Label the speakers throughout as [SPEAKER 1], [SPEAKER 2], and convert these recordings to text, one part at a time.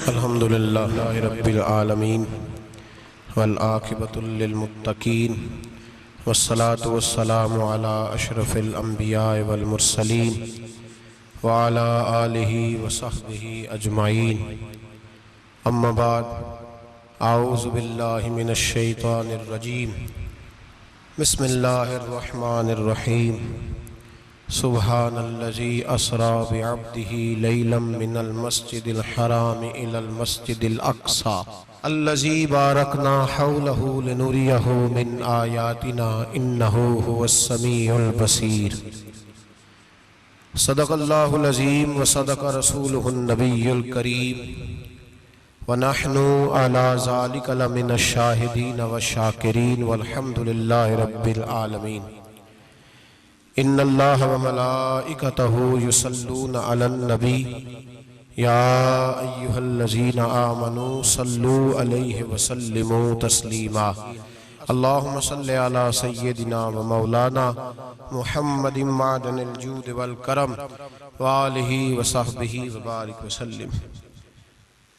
[SPEAKER 1] अल्हम्दुलिल्लाहि रब्बिल आलमीन वल आक़िबतु लिल मुत्तक़ीन वस्सलातु वस्सलामु अला अशरफिल अंबिया वल मुरसलीन व अला आलिहि व सहबिहि अजमाइन। अम्मा बाद, आऊज़ु बिल्लाहि मिनश शैतानिर रजीम। बिस्मिल्लाहिर रहमानिर रहीम। सुब्हानल्लज़ी अस्रा बिअब्दिही लैलम मिनल मस्जिदिल हराम इलल मस्जिदिल अक़सा अल्लज़ी बारकना हौलहु लिनुरियहु मिन आयातिना इन्नहु हुवस्समीउल बसीर। सदक़ल्लाहुल अज़ीम व सदक़ रसूलुहुन नबियुल करीम व नहनु अला ज़ालिका लमिनश शाहिदीन व शाकिरीन वल्हम्दुलिल्लाहि रब्बिल आलमीन। इन्नल्लाह व मलाइकतहु युसल्लूना अलन नबी या अय्युहल्लज़ीना आमनू सल्लू अलैहि व सल्लिमू तस्लीमा। अल्लाहुम्मा सल्लि अला सय्यिदिना व मौलाना मुहम्मदिन मादनिल जूद वल करम व आलिहि व सहबिहि व बारिक व सल्लिम।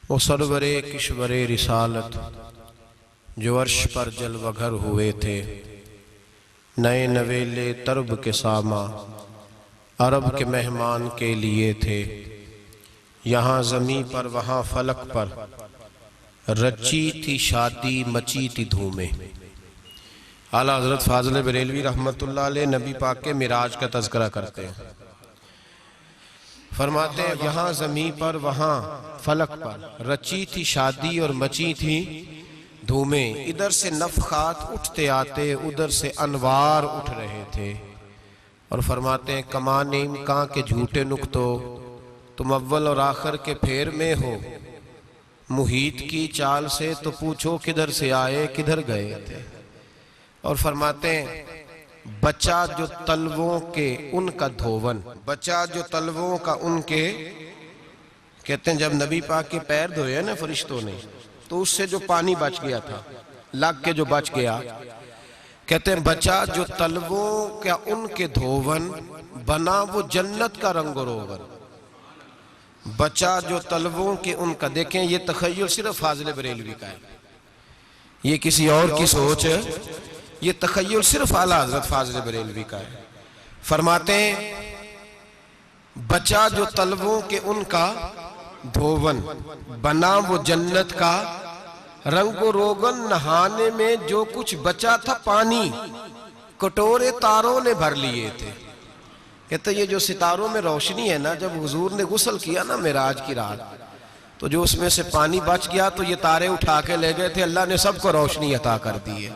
[SPEAKER 1] वो सरवरे किश्वरे रिसालत जो अर्श पर जलवगर हुए थे, नए नवेले तरब के सामा अरब के मेहमान के लिए थे। यहाँ ज़मीं पर वहाँ फलक पर रची थी शादी मची थी धूमें। आला हज़रत फ़ाज़िल बरेलवी रहमतुल्लाह अलैह नबी पाक के मिराज का तज़किरा करते हैं। फरमाते हैं यहाँ ज़मीं पर वहाँ फलक पर रची थी शादी और मची थी धूमें। इधर से नफ़खात उठते आते, उधर से अनवार उठ रहे थे। और फरमाते हैं कमान इम्कां के झूठे नुक्तो तुम अव्वल और आखिर के फेर में हो। मुहीत की चाल से तो पूछो किधर से आए किधर गए थे। और फरमाते हैं बचा जो तलवों के उनका धोवन, बचा जो तलवों का उनके, कहते हैं जब नबी पाक के पैर धोए ना फरिश्तों ने तो उससे जो पानी बच गया था, लग के जो बच गया, कहते हैं बचा जो तलवों क्या उनके धोवन, बना वो जन्नत का रंग रोगन। बचा जो तलवों के उनका, देखें ये तखय्युल सिर्फ फ़ाज़िल बरेलवी का है, ये किसी और की सोच है। ये तखय्युल सिर्फ आला हज़रत फ़ाज़िल बरेलवी का है। फरमाते हैं बचा जो तलवों के उनका धोवन, बना वो जन्नत का रंगो रोगन। नहाने में जो कुछ बचा था पानी, कटोरे तारों ने भर लिए थे। कहते ये जो सितारों में रोशनी है ना, जब हुजूर ने गुस्ल किया ना मेराज की रात, तो जो उसमें से पानी बच गया तो ये तारे उठा के ले गए थे, अल्लाह ने सबको रोशनी अता कर दी है।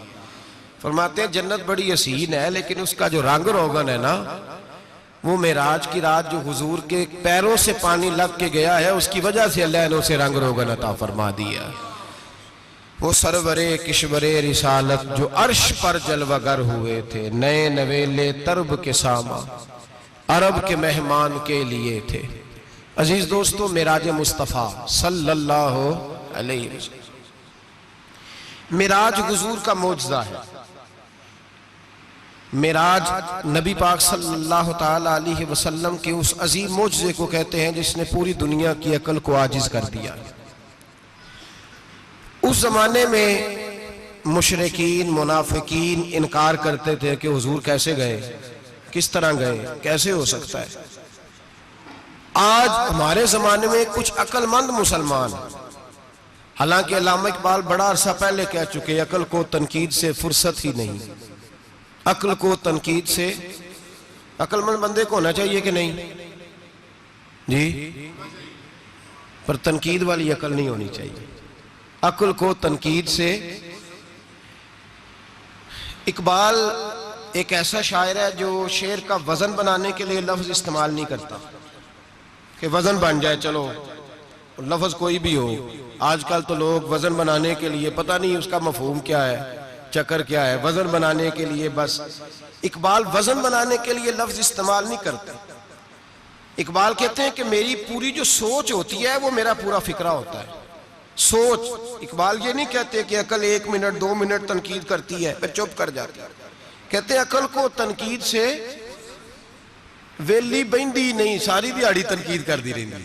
[SPEAKER 1] फरमाते हैं जन्नत बड़ी हसीन है, लेकिन उसका जो रंग रोगन है ना, वो मेराज की रात जो हुजूर के पैरों से पानी लग के गया है, उसकी वजह से अल्लाह ने उसे रंग रोगन अता फरमा दिया। वो सरवरे किश्वरे रिसालत जो अर्श पर जलवगर हुए थे, नए नवेले तरब के सामा अरब के मेहमान के लिए थे। अजीज दोस्तों, मेराज मुस्तफ़ा सल्लल्लाहु अलैहि वसल्लम, मेराज हुजूर का मौजज़ा है। मेराज नबी पाक सल्लल्लाहु ताला अलैहि वसल्लम के उस अजीम मौजज़े को कहते हैं जिसने पूरी दुनिया की अकल को आजिज़ कर दिया। उस ज़माने में मुशरिकीन मुनाफिकीन इनकार करते थे कि हुजूर कैसे गए, किस तरह गए, कैसे हो सकता है। आज हमारे ज़माने में कुछ अक्लमंद मुसलमान, हालांकि अल्लामा इकबाल बड़ा अरसा पहले कह चुके, अकल को तनकीद से फुर्सत ही नहीं। अक्ल को तनकीद से, अक्लमंद बंदे को होना चाहिए कि नहीं जी, पर तनकीद वाली अकल नहीं होनी चाहिए। अक्ल को तनकीद से। इकबाल एक ऐसा शायर है जो शेर का वजन बनाने के लिए लफ्ज इस्तेमाल नहीं करता कि वजन बन जाए, चलो लफ्ज कोई भी हो। आजकल तो लोग वजन बनाने के लिए पता नहीं उसका मफहूम क्या है, चक्कर क्या है, वजन बनाने के लिए बस। इकबाल वजन बनाने के लिए लफ्ज इस्तेमाल नहीं करते। इकबाल कहते हैं कि मेरी पूरी जो सोच होती है वो मेरा पूरा फिक्रा होता है। सोच, इकबाल ये नहीं कहते कि अकल 1 मिनट 2 मिनट तनकीद करती है फिर चुप कर जाती है। कहते हैं अकल को तनकीद से वेली बहती नहीं, सारी दिहाड़ी तनकीद करती रहती,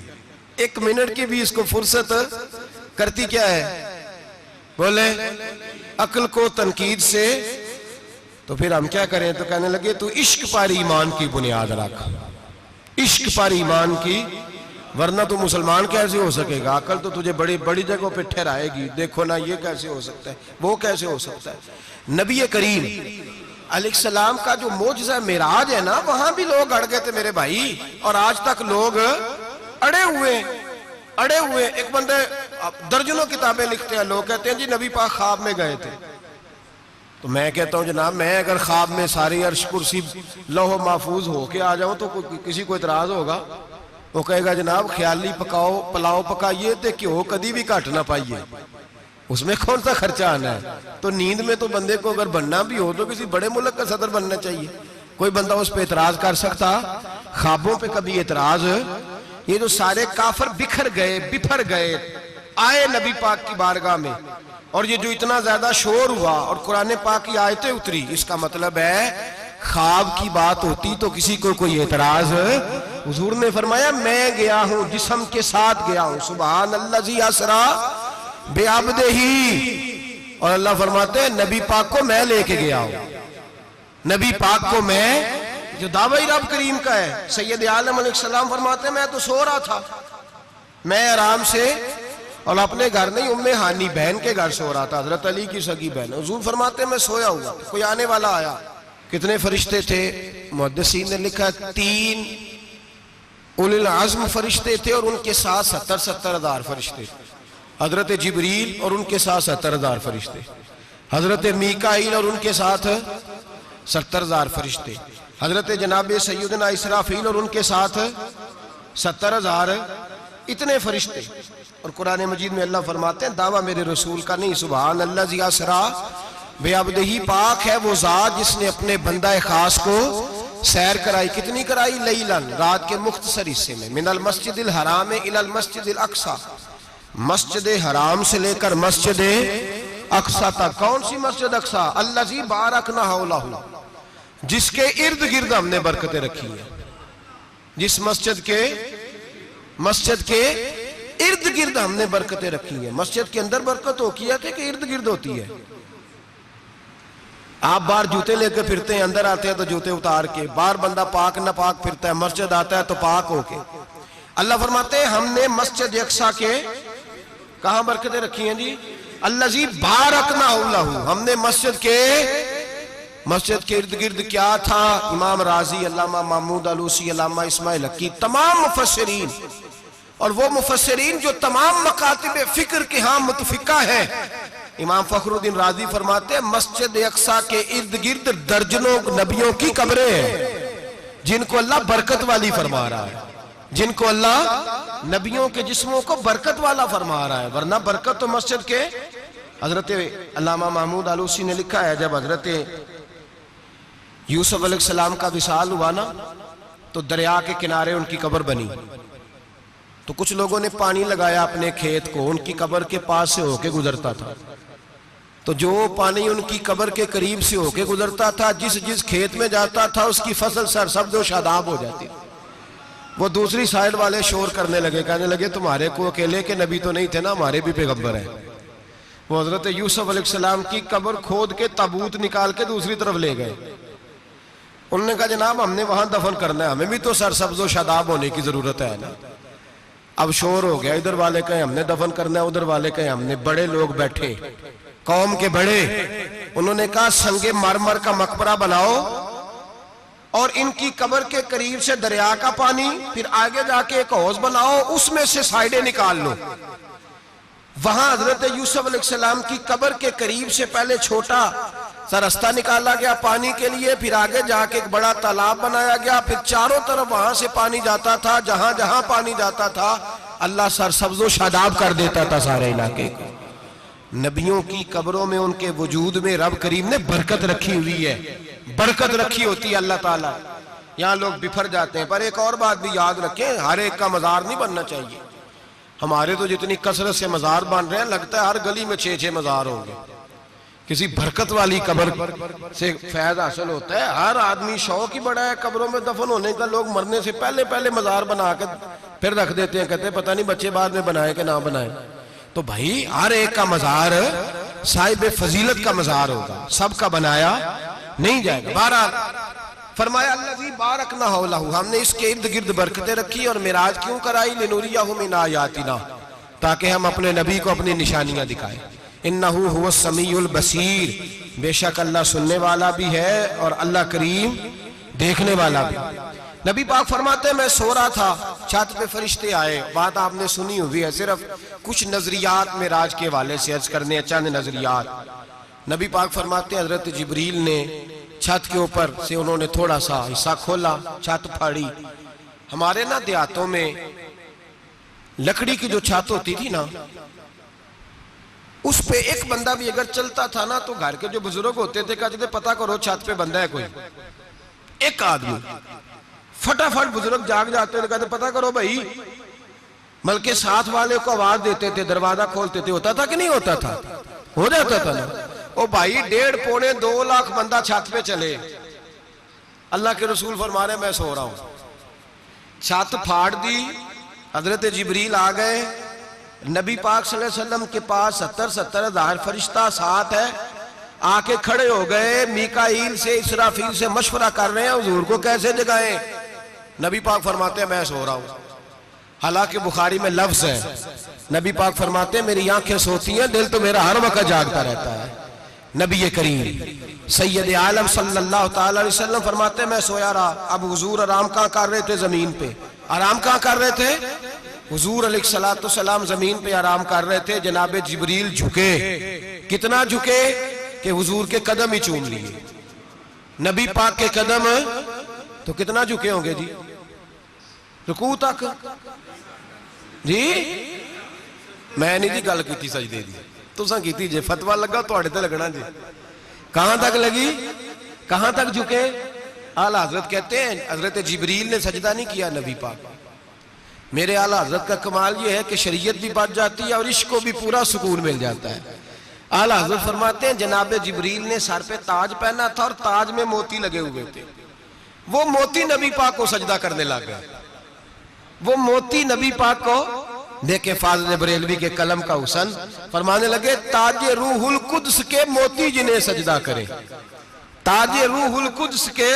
[SPEAKER 1] एक मिनट की भी इसको फुर्सत करती क्या है? बोले अक्ल को तनकीद से। तो फिर हम क्या करें? तो कहने लगे तू इश्क पर ईमान की बुनियाद रख, इश्क पर ईमान की, वरना तू मुसलमान कैसे हो सकेगा? अकल तो तुझे बड़ी बड़ी जगहों पे ठहराएगी। देखो ना, ये कैसे हो सकता है, वो कैसे हो सकता है। नबी करीम अलैहिस्सलाम का जो मोजज़ा मेराज है ना, वहां भी लोग अड़ गए थे मेरे भाई, और आज तक लोग अड़े हुए। एक बंदे दर्जनों किताबें लिखते हैं, लोग कहते हैं जी नबी पाक ख्वाब में गए थे। तो मैं कहता हूं जनाब, मैं अगर ख्वाब में सारी अर्श कुर्सी लौह महफूज होके आ जाऊं तो किसी को इतराज होगा? वो कहेगा जनाब ख्याली पकाओ, पुलाव पकाइए तो घ्यो कभी भी घट ना पाइए, उसमें कौन सा खर्चा आना है। तो नींद में तो बंदे को अगर बनना भी हो तो किसी बड़े मुल्क का सदर बनना चाहिए। कोई बंदा उस पर एतराज कर सकता? ख्वाबों पे कभी एतराज? ये जो सारे काफर बिखर गए, बिफर गए, आए नबी पाक की बारगाह में, और ये जो इतना ज्यादा शोर हुआ और कुरान पाक की आयतें उतरी, इसका मतलब है ख्वाब की बात होती तो किसी को कोई एतराज? हुजूर ने फरमाया मैं गया हूं, जिस्म के साथ गया हूं, सुभान अल्लाज़ी असरा बेअब्दिही। और अल्लाह फरमाते हैं नबी पाक को मैं लेके गया हूं, नबी पाक को मैं, जो दावा रब करीम का है। सैयद आलम अलैहिस्सलाम फरमाते हैं मैं तो सो रहा था, मैं आराम से, और अपने घर नहीं, उम्मे हानी बहन के घर सो रहा था, हजरत अली की सगी बहन। हुजूर फरमाते हैं मैं सोया हुआ, कोई आने वाला आया। कितने फरिश्ते थे? मुहद्दिसीन ने लिखा 3 उलिल अज़्म फरिश्ते थे, और उनके साथ 70 हजार फरिश्ते। हजरत जिब्रील और उनके साथ 70 हजार फरिश्ते, हजरत मीकाईल और उनके साथ 70 हजार फरिश्ते, हजरत जनाब सैयदना इसराफील और उनके साथ 70 हजार, इतने फरिश्ते। और कुरान मजीद में अल्लाह फरमाते हैं दावा मेरे रसूल का नहीं, सुभान अल्लाज़ी असरा बेअब्दिही, पाक है वो जात जिसने अपने बंदा खास को सैर कराई। कितनी कराई? लैलन, रात के मुख्तसर हिस्से में, मिनल मस्जिदिल हराम इलल मस्जिदिल अक्सा, मस्जिद हराम से लेकर मस्जिद अक्सा तक। कौन सी मस्जिद अक्सा? अल्लाज़ी बारकना हौलहू, जिसके इर्द गिर्द हमने बरकतें रखी है। जिस मस्जिद के इर्द गिर्द हमने बरकतें रखी है। मस्जिद के अंदर बरकत होती है कि इर्द गिर्द होती है? आप बाहर जूते लेकर फिरते हैं, अंदर आते हैं तो जूते उतार के, बाहर बंदा पाक न पाक फिरता है, मस्जिद आता है तो पाक होके। अल्लाह फरमाते हैं हमने मस्जिद अक्सा के कहां बरकतें रखी हैं जी? अल्लाज़ी बारकना हौलहू, हमने मस्जिद के इर्द गिर्द क्या था? इमाम राजी, अल्लामा महमूद आलूसी, अल्लामा इस्माइल हक्की, तमाम मुफस्सिरीन, और वो मुफस्सिरीन जो तमाम मकातिब फिक्र के यहाँ मुतफिका है। इमाम फखरुद्दीन राजी फरमाते हैं मस्जिद अक्सा के इर्द गिर्द दर्जनों नबियों की कब्रें हैं जिनको अल्लाह बरकत वाली फरमा रहा है, जिनको अल्लाह नबियों के जिस्मों को बरकत वाला फरमा रहा है। वरना बरकत तो मस्जिद के, हजरत अल्लामा महमूद आलूसी ने लिखा है जब हजरत यूसुफ अलैहिस्सलाम का विसाल हुआ ना, तो दरिया के किनारे उनकी कब्र बनी। तो कुछ लोगों ने पानी लगाया अपने खेत को, उनकी कब्र के पास से होके गुजरता था। तो जो पानी उनकी कब्र के करीब से होके गुजरता था, जिस जिस खेत में जाता था उसकी फसल सरसब्ज़ और शादाब हो जाती। वो दूसरी साइड वाले शोर करने लगे, कहने लगे तुम्हारे को अकेले के नबी तो नहीं थे ना, हमारे भी पैगंबर हैं। वो हजरत यूसुफ अलैहिस्सलाम की कब्र खोद के ताबूत निकाल के दूसरी तरफ ले गए। उन्होंने कहा जनाब हमने वहां दफन करना है, हमें भी तो सरसब्ज़ और शादाब होने की जरूरत है ना। अब शोर हो गया, इधर वाले कहे हमने दफन करना है, उधर वाले कहे हमने। बड़े लोग बैठे, कौम के बड़े, उन्होंने कहा संगे मरमर का मकबरा बनाओ और इनकी कब्र के करीब से दरिया का पानी, फिर आगे जाके एक हौज बनाओ, उसमें से साइडें निकाल लो। वहां हजरत यूसुफ अलैहिस्सलाम की कब्र के करीब से पहले छोटा सा रास्ता निकाला गया पानी के लिए, फिर आगे जाके एक बड़ा तालाब बनाया गया, फिर चारों तरफ वहां से पानी जाता था। जहां जहां पानी जाता था अल्लाह सरसब्ज़ो शादाब कर देता था सारे इलाके को। नबियों की कब्रों में, उनके वजूद में रब करीम ने बरकत रखी हुई है, बरकत रखी होती है अल्लाह ताला। यहाँ लोग बिफर जाते हैं। पर एक और बात भी याद रखें, हर एक का मजार नहीं बनना चाहिए। हमारे तो जितनी कसरत से मजार बन रहे हैं, लगता है हर गली में 6-6 मजार होंगे। किसी बरकत वाली कब्र से फैज हासिल होता है। हर आदमी शौक ही बड़ा है कब्रों में दफन होने का। लोग मरने से पहले पहले मजार बना कर फिर रख देते हैं, कहते हैं पता नहीं बच्चे बाद में बनाए कि ना बनाए। तो भाई हर एक का मजार साहिब फजीलत का मजार होगा, सबका बनाया नहीं जाएगा। बहरहाल फरमाया अल्लज़ी बारकना हौलहू, हमने इसके इर्द गिर्द बरकतें रखी और मिराज क्यों कराई, लिनुरियहु मिन आयातिना, ताकि हम अपने नबी को अपनी निशानियां दिखाएं। इन्नहु हुवस समीउल बसीर, बेशक अल्लाह सुनने वाला भी है और अल्लाह करीम देखने वाला भी। नबी पाक फरमाते हैं मैं सो रहा था, छत पे फरिश्ते आए। बात आपने सुनी हुई है, सिर्फ कुछ नजरियात मिराज के हवाले से अर्ज करने, चंद नजरियात। नबी पाक फरमाते हैं हजरत जिब्रील ने छत के ऊपर से उन्होंने थोड़ा सा हिस्सा खोला, छत फाड़ी। हमारे ना देहातों में लकड़ी की जो छत होती थी ना, उस पे एक बंदा भी अगर चलता था ना तो घर के जो बुजुर्ग होते थे कहते थे पता करो छत पे बंदा है कोई। एक आदमी फटाफट बुजुर्ग जाग जाते थे, कहते पता करो भाई। बल्कि साथ वाले को आवाज देते थे, दरवाजा खोलते थे। होता था कि नहीं होता था? हो जाता था ना। ओ भाई 1.5-2 लाख बंदा छत पे चले, अल्लाह के रसूल फरमा रहे मैं सो रहा हूं। छत फाड़ दी, हजरत जिब्रील आ गए। नबी पाक सल्लल्लाहु अलैहि वसल्लम के पास 70 हज़ार फरिश्ता साथ है, आके खड़े हो गए। मीकाईल से इसराफील से मशवरा कर रहे हैं हुजूर को कैसे जगाएं। नबी पाक फरमाते हैं मैं सो रहा हूं। हालांकि बुखारी में लफ्ज है, नबी पाक फरमाते हैं मेरी आंखें सोती हैं, दिल तो मेरा हर वक्त जागता रहता है। नबी करीम सैयद आलम सल्लल्लाहु ताला अलैहि वसल्लम फरमाते हैं मैं सोया रहा। अब हुजूर आराम कहाँ कर रहे थे? जमीन पे। आराम कहाँ कर रहे थे? हुजूर अलैहिस्सलातु सलाम जमीन पे आराम कर रहे थे। जनाब जिब्रील झुके, कितना झुके कि हुजूर के कदम ही चूम लिए। नबी पाक के कदम तो कितना झुके होंगे जी? रुकू तक जी। मैं नहीं जी गल की सजदे दी, तुसां कीती जे। फतवा लगा तुहाडे ते लगना जी। कहां तक लगी, कहां तक झुके? आला हजरत कहते हैं हजरत जिब्रील ने सजदा नहीं किया नबी पाक। मेरे आला हजरत का कमाल ये है कि शरीयत भी बच जाती है और इश्क को भी पूरा सुकून मिल जाता है। आला हजरत फरमाते हैं जनाब जिब्रील ने सर पे ताज पहना था और ताज में मोती लगे हुए थे। वो मोती नबी पाक को सजदा करने लग गए। वो मोती नबी पाक को देखे। फाज़िल बरेलवी के कलम का हुसन फरमाने लगे ताजे रूहुल कुद्स के मोती जिन्हें सजदा करे। ताजे रूहुल कुद्स के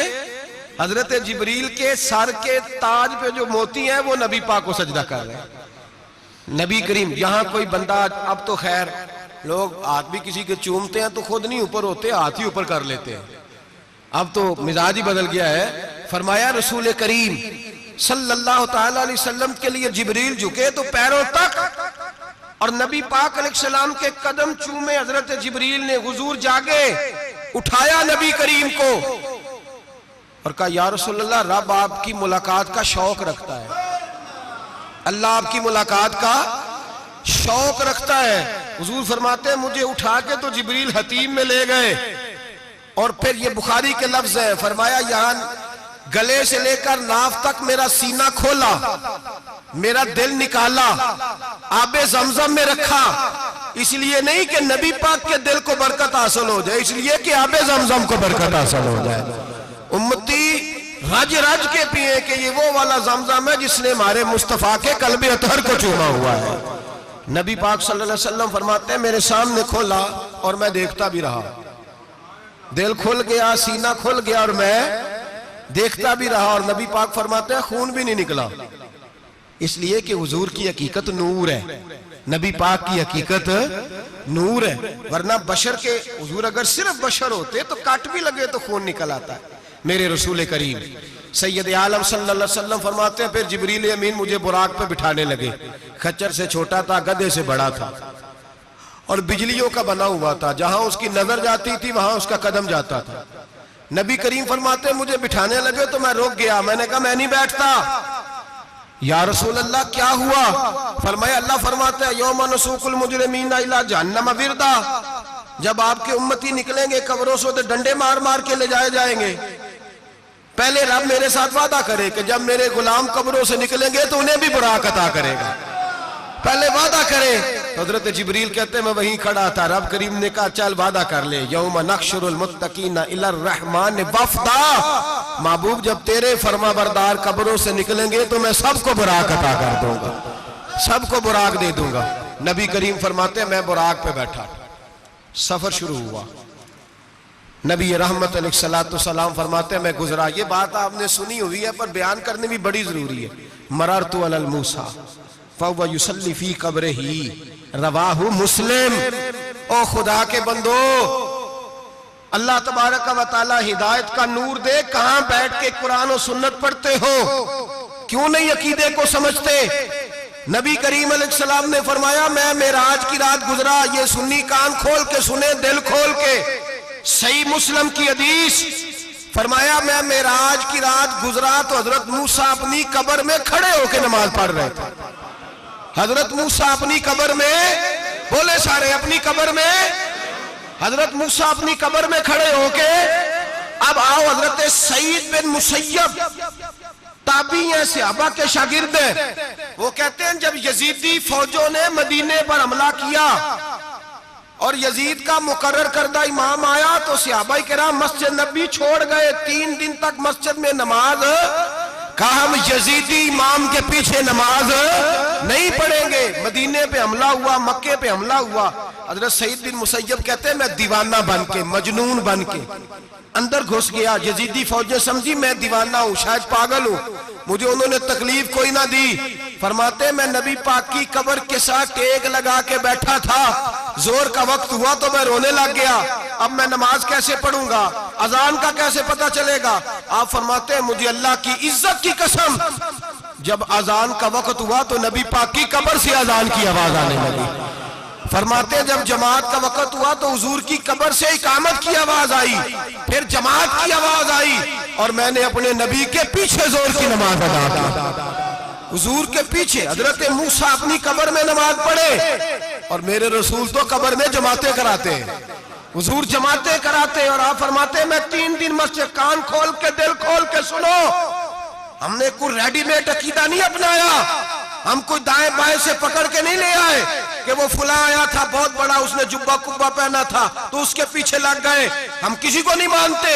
[SPEAKER 1] हजरत जिब्रील के सर के ताज पे जो मोती हैं वो नबी पाक को सजदा कर रहे हैं। नबी करीम यहाँ कोई बंदा, अब तो खैर लोग हाथ भी किसी के चूमते हैं तो खुद नहीं ऊपर होते, हाथ ही ऊपर कर लेते हैं। अब तो मिजाज ही बदल गया है। फरमाया रसूल करीम सल्लल्लाहु ताला अलैहि वसल्लम के लिए जिब्रील झुके तो पैरों तक, और नबी पाक अलैहिस्सलाम के कदम चूमे। हजरत जिब्रील ने हुजूर जागे, उठाया नबी करीम को और कहा या रसूलल्लाह, रब आपकी मुलाकात का शौक रखता है, अल्लाह आपकी मुलाकात का शौक रखता है। हुजूर फरमाते हैं मुझे उठा के तो जिब्रील हतीम में ले गए और फिर ये बुखारी के लफ्ज है, फरमाया यहाँ गले से लेकर नाफ तक मेरा सीना खोला, मेरा दिल निकाला, आबे जमजम में रखा। इसलिए नहीं कि नबी पाक के दिल को बरकत हासिल हो जाए, इसलिए कि आबे जमजम को बरकत हासिल हो जाए। उम्मती रज रज के पिए कि ये वो वाला जमजम है जिसने हमारे मुस्तफा के कल्बे अतहर को चूमा हुआ है। नबी पाक सल्लल्लाहु अलैहि वसल्लम फरमाते हैं मेरे सामने खोला और मैं देखता भी रहा। दिल खुल गया, सीना खुल गया और मैं देखता भी रहा। और नबी पाक फरमाते हैं खून भी नहीं निकला, इसलिए कि हुजूर की हकीकत नूर है, नबी पाक की हकीकत नूर है। वरना बशर के हुजूर अगर सिर्फ बशर होते तो काट भी लगे तो खून निकल आता है। मेरे रसूल करीम सैयद आलम सल्लल्लाहु अलैहि वसल्लम फरमाते हैं फिर जिब्रील अमीन मुझे बुराक पे बिठाने लगे। खच्चर से छोटा था, गधे से बड़ा था और बिजलियों का बना हुआ था। जहां उसकी नजर जाती थी वहां उसका कदम जाता था। नबी करीम फरमाते मुझे बिठाने लगे तो मैं रुक गया। मैंने कहा मैं नहीं बैठता। या रसूल अल्लाह क्या हुआ? फरमाया अल्लाह फरमाता है यौम नसूकुल मुजरिमीना इला जहन्नम विरदा, जब आपके उम्मती निकलेंगे कब्रों से तो डंडे मार मार के ले जाए जाएंगे। पहले रब मेरे साथ वादा करे कि जब मेरे गुलाम कब्रों से निकलेंगे तो उन्हें भी बुराक अता करेगा। पहले वादा करे तो हजरत जिब्रील कहते हैं मैं वहीं खड़ा था, रब करीम ने कहा चल वादा कर ले, यौम नहशुरुल मुत्तकीना इलर रहमान वफ़दा, महबूब जब तेरे फरमा बरदार कब्रों से निकलेंगे तो मैं सबको बुराक अता कर दूंगा, सबको बुराक दे दूंगा। नबी करीम फरमाते मैं बुराक पे बैठा, सफर शुरू हुआ। नबी रहमत अलैहिस्सलाम फरमाते मैं गुजरा। ये बात आपने सुनी हुई है पर बयान करनी भी बड़ी जरूरी है। मररतु अलल मूसा फहुव युसल्ली फी कब्रिही, रवाहु मुस्लिम। ओ खुदा के बंदो, अल्लाह तबारक व तआला हिदायत का नूर दे, कहां बैठ के कुरान और सुन्नत पढ़ते हो, क्यों नहीं अकीदे को समझते। नबी करीम अलैहिस्सलाम ने फरमाया मैं मेराज की रात गुजरा, ये सुन्नी कान खोल के सुने, दिल खोल के, सही मुस्लिम की हदीस। फरमाया मैं मेराज की रात गुजरा तो हजरत मूसा अपनी कब्र में खड़े होकर नमाज पढ़ रहे थे। हजरत मूसा अपनी कब्र में, बोले सारे, अपनी कब्र में, हजरत मूसा अपनी कब्र में खड़े होके। अब आओ, हजरत सईद बिन मुसय्यब ताबी हैं, सहाबा के शागिर्द हैं, वो कहते हैं जब यजीदी फौजों ने मदीने पर हमला किया और यजीद का मुकर्रर करदा इमाम आया तो सहाबाए किराम मस्जिद नबी छोड़ गए। 3 दिन तक मस्जिद में नमाज, कहा हम यजीदी इमाम के पीछे नमाज नहीं पढ़ेंगे। मदीने पे हमला हुआ, मक्के पे हमला हुआ। हजरत सईद बिन मुसय्यब कहते हैं मैं दीवाना बन के, मजनून बन के अंदर घुस गया। यजीदी फौजें समझी मैं दीवाना हूं, शायद पागल हूं, मुझे उन्होंने तकलीफ कोई ना दी। फरमाते मैं नबी पाक की कब्र के साथ टेक लगा के बैठा था, जोर का वक्त हुआ तो मैं रोने लग गया। अब मैं नमाज कैसे पढ़ूंगा, अजान का कैसे पता चलेगा। आप फरमाते हैं मुझे अल्लाह की इज्जत की कसम, जब अजान का वक्त हुआ तो नबी पाक की कब्र से अजान की आवाज आने लगी। फरमाते हैं जब जमात का वक्त हुआ तो हुजूर की कब्र से इकामत की आवाज आई, फिर जमात की आवाज आई और मैंने अपने नबी के पीछे जोर की नमाज अदा की। हुजूर के पीछे हजरत मूसा अपनी कब्र में नमाज पढ़े और मेरे रसूल तो कब्र में जमातें कराते हैं, हुजूर जमातें कराते। और आप फरमाते मैं 3 दिन मस्जिद, कान खोल के, दिल खोल के सुनो, हमने कोई रेडीमेड अकीदा नहीं अपनाया, हम कोई दाएं बाएं से पकड़ के नहीं ले आए कि वो फुला आया था बहुत बड़ा, उसने जुब्बा कुब्बा पहना था तो उसके पीछे लग गए। हम किसी को नहीं मानते,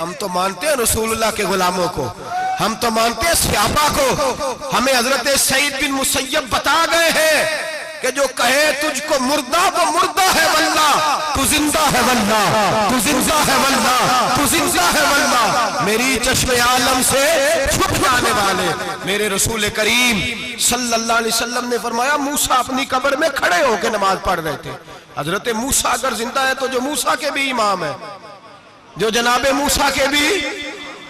[SPEAKER 1] हम तो मानते हैं रसूलुल्लाह के गुलामों को, हम तो मानते हैं सहाबा को। हमें हजरत सईद बिन मुसय्यब बता गए हैं कि जो कहे तुझको मुर्दा वो मुर्दा है वल्लाह, तू जिंदा है वल्लाह, तू जिंदा है वल्लाह, तू जिंदा है वल्लाह। मेरी चश्मे आलम से छुप जाने वाले मेरे रसूल करीम सल्लल्लाहु अलैहि वसल्लम ने फरमाया मूसा अपनी कब्र में खड़े होकर नमाज पढ़ रहे थे। हजरत मूसा अगर जिंदा है तो जो मूसा के भी इमाम है, जो जनाबे मूसा के भी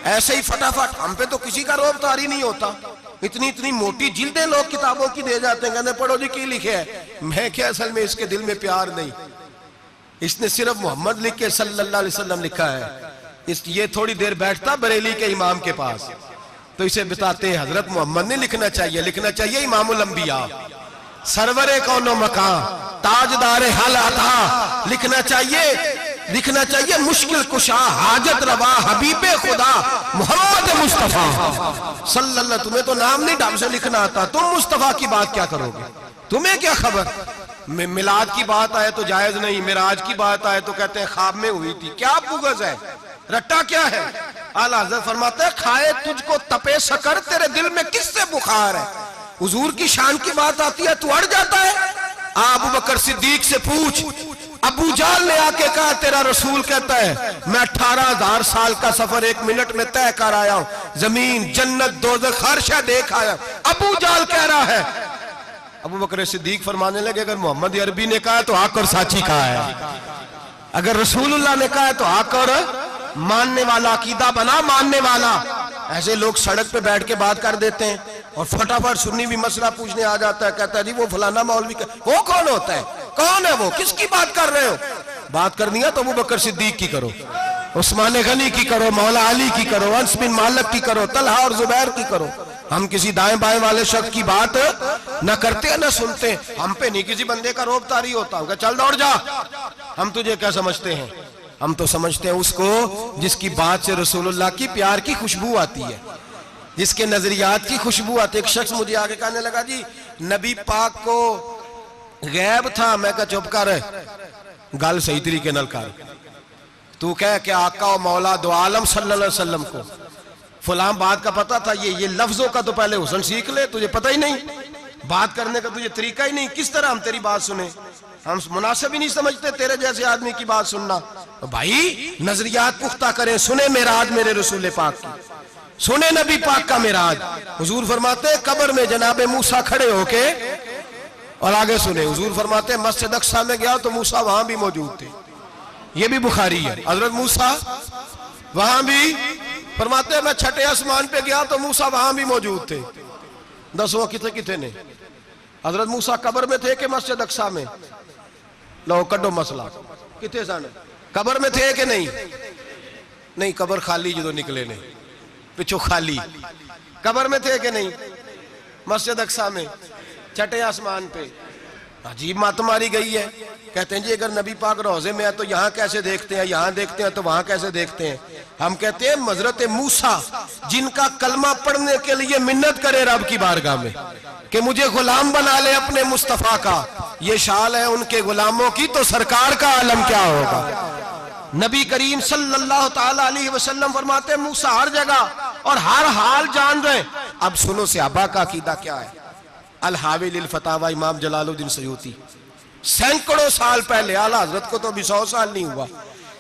[SPEAKER 1] ऐसे ही फटाफट, हम पे तो किसी का रोब तारी नहीं होता। इतनी इतनी मोटी जिल्दें लोग किताबों की दे जाते हैं, कहते पढ़ो जी की लिखे है। मैं क्या, असल में इसके दिल में प्यार नहीं, इसने सिर्फ मोहम्मद लिख के सल्लल्लाहु अलैहि वसल्लम लिखा है। ये थोड़ी देर बैठता बरेली के इमाम के पास तो इसे बताते हैं हजरत मोहम्मद ने लिखना चाहिए, लिखना चाहिए इमामुल अंबिया, सरवरे कौनो मकान, ताजदार हल अता, लिखना चाहिए, लिखना चाहिए मुश्किल कुशा, हाजत रवा, हबीबे खुदा मोहम्मद मुस्तफा सल्लल्लाहु। तुम्हें तो नाम नहीं ढंग से लिखना आता, तुम मुस्तफा की बात क्या करोगे, तुम्हें क्या खबर। मिलाद की बात आए तो जायज नहीं, मिराज की बात आए तो कहते हैं ख्वाब में हुई थी। क्या बुगज है, रट्टा क्या है। आला हज़रत फरमाते हैं खाए तुझको तपे सकर, तेरे दिल में किससे बुखार है। हुजूर की शान की बात आती है तू अड़ जाता है। अबू बकर सिद्दीक से पूछ, अबू जाल ने आके कहा तेरा रसूल कहता है मैं 18,000 साल का सफर 1 मिनट में तय कर आया हूं, जमीन जन्नत दोज़ख हर शय देख आया। अबू जाल कह रहा है। अबू बकर सिद्दीक फरमाने लगे अगर मोहम्मद अरबी ने कहा तो आकर साची कहा है, अगर रसूलुल्लाह ने कहा तो आकर मानने वाला, अकीदा बना मानने वाला। ऐसे लोग सड़क पे बैठ के बात कर देते हैं और फटाफट सुन्नी भी मसला पूछने आ जाता है, कहता है जी वो फलाना मौलवी, वो कौन होता है, कौन है वो, किसकी बात कर रहे हो। बात करनी है तो अबू बकर सिद्दीक की करो, उस्मान गनी की करो, मौला अली की करो, अंस बिन मालिक की करो, तलहा और जुबैर की करो। हम किसी दाएं बाएं वाले शख्स की बात न करते न सुनते। हम पे नहीं किसी बंदे का रोब तारी होता, चल दौड़ जा, हम तुझे क्या समझते हैं। हम तो समझते हैं उसको जिसकी बात से रसूलुल्लाह की प्यार की खुशबू आती है, जिसके नजरियात की खुशबू आती है। एक शख्स मुझे आगे कहने लगा जी नबी पाक को गैब था। मैं कहा चुप कर, गल सही तरीके नाल कर। तू कह के आका और मौला दो आलम सल्लल्लाहु अलैहि वसल्लम को फलां बात का पता था, ये लफ्जों का तो पहले हुसन सीख ले, तुझे पता ही नहीं, बात करने का तुझे तरीका ही नहीं, किस तरह हम तेरी बात सुने? हम मुनासिब ही नहीं समझते तेरे जैसे आदमी की बात सुनना। तो भाई नजरियात पुख्ता करें, सुने मेराज मेरे रसूल पाक की, सुने नबी पाक का मेराज। हुजूर फरमाते कब्र में जनाबे मूसा खड़े होके, और आगे सुने हुजूर फरमाते मस्जिद अक्सा में गया तो मूसा वहां भी मौजूद थे, ये भी बुखारी है। हजरत मूसा वहां भी, फरमाते मैं छठे आसमान पे गया तो मूसा वहां भी मौजूद थे। दसों किथे किथे ने? हजरत मूसा कब्र में थे कि मस्जिद अक्सा में? लो कड्डो मसला, किथे सन? कब्र में थे कि नहीं? नहीं, कब्र खाली जो निकले ने पिछो खाली। कब्र में थे कि नहीं? मस्जिद अक्सा में, छठे आसमान पे। अजीब मात मारी गई है। कहते हैं जी अगर नबी पाक रोजे में है तो यहाँ कैसे देखते हैं, यहाँ देखते हैं तो वहां कैसे देखते हैं? हम कहते हैं हजरत मूसा जिनका कलमा पढ़ने के लिए मिन्नत करे रब की बारगाह में कि मुझे गुलाम बना ले अपने मुस्तफा का, ये शाल है उनके गुलामों की, तो सरकार का आलम क्या होगा? नबी करीम सल्लल्लाहु ताला अलैहि वसल्लम फरमाते मूसा हर जगह और हर हाल जान रहे। अब सुनो सहाबा का अकीदा क्या है। अल हावी लिल फतावा इमाम जलालुद्दीन सयूती, सैकड़ों साल पहले, आला हजरत को तो अभी 100 साल नहीं हुआ,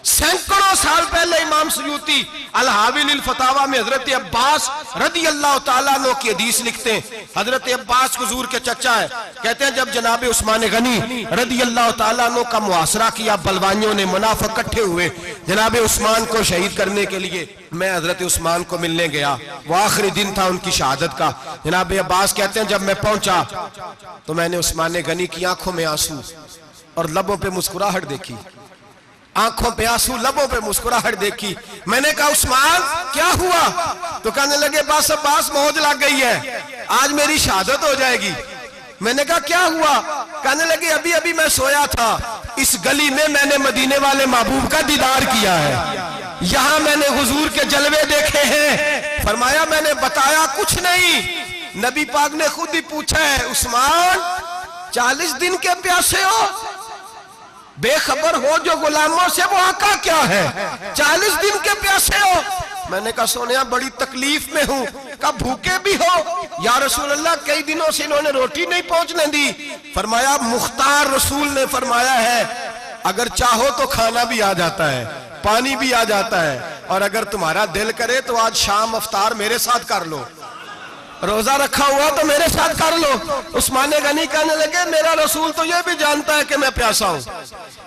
[SPEAKER 1] सैकड़ों साल पहले इमाम सयूती अल हावी लिल फतावा में हजरत अब्बास रदी अल्लाह ताला अन्हु की हदीस लिखते हैं। हजरत अब्बास हुजूर के चचा है। कहते हैं जब जनाब उस्मान गनी रदी अल्लाह ताला अन्हु का मुआसरा किया, बलवानियों ने मुनाफिक इकट्ठे हुए जनाब उस्मान को शहीद करने के लिए, मैं हजरत उस्मान को मिलने गया, वो आखिरी दिन था उनकी शहादत का। जनाब अब्बास कहते हैं जब मैं पहुंचा तो मैंने उस्मान गनी की आंखों में आंसू और लबों पे मुस्कुराहट देखी, आंखों पे आंसू लबों पे मुस्कुराहट देखी। मैंने कहा उस्मान क्या हुआ? तो कहने लगे बस अब्बास मौज लग गई है, आज मेरी शहादत हो जाएगी। मैंने कहा क्या हुआ? कहने लगे अभी अभी मैं सोया था, इस गली में मैंने मदीने वाले महबूब का दीदार किया है, यहाँ मैंने हुजूर के जलवे देखे हैं। फरमाया मैंने बताया कुछ नहीं, नबी पाक ने खुद ही पूछा है उस्मान 40 दिन के प्यासे हो, बेखबर हो जो गुलामों से, वो आका क्या है? 40 दिन के प्यासे हो। मैंने कहा सोनिया बड़ी तकलीफ में हूँ। कहा भूखे भी हो? या रसूल अल्लाह कई दिनों से इन्होंने रोटी नहीं पहुंचने दी। फरमाया मुख्तार रसूल ने फरमाया है अगर चाहो तो खाना भी आ जाता है, पानी भी आ जाता है, और अगर तुम्हारा दिल करे तो आज शाम अफ्तार मेरे साथ कर लो, रोजा रखा हुआ तो मेरे साथ कर लो। उस्मान गनी कहने लगे मेरा रसूल तो ये भी जानता है कि मैं प्यासा हूँ,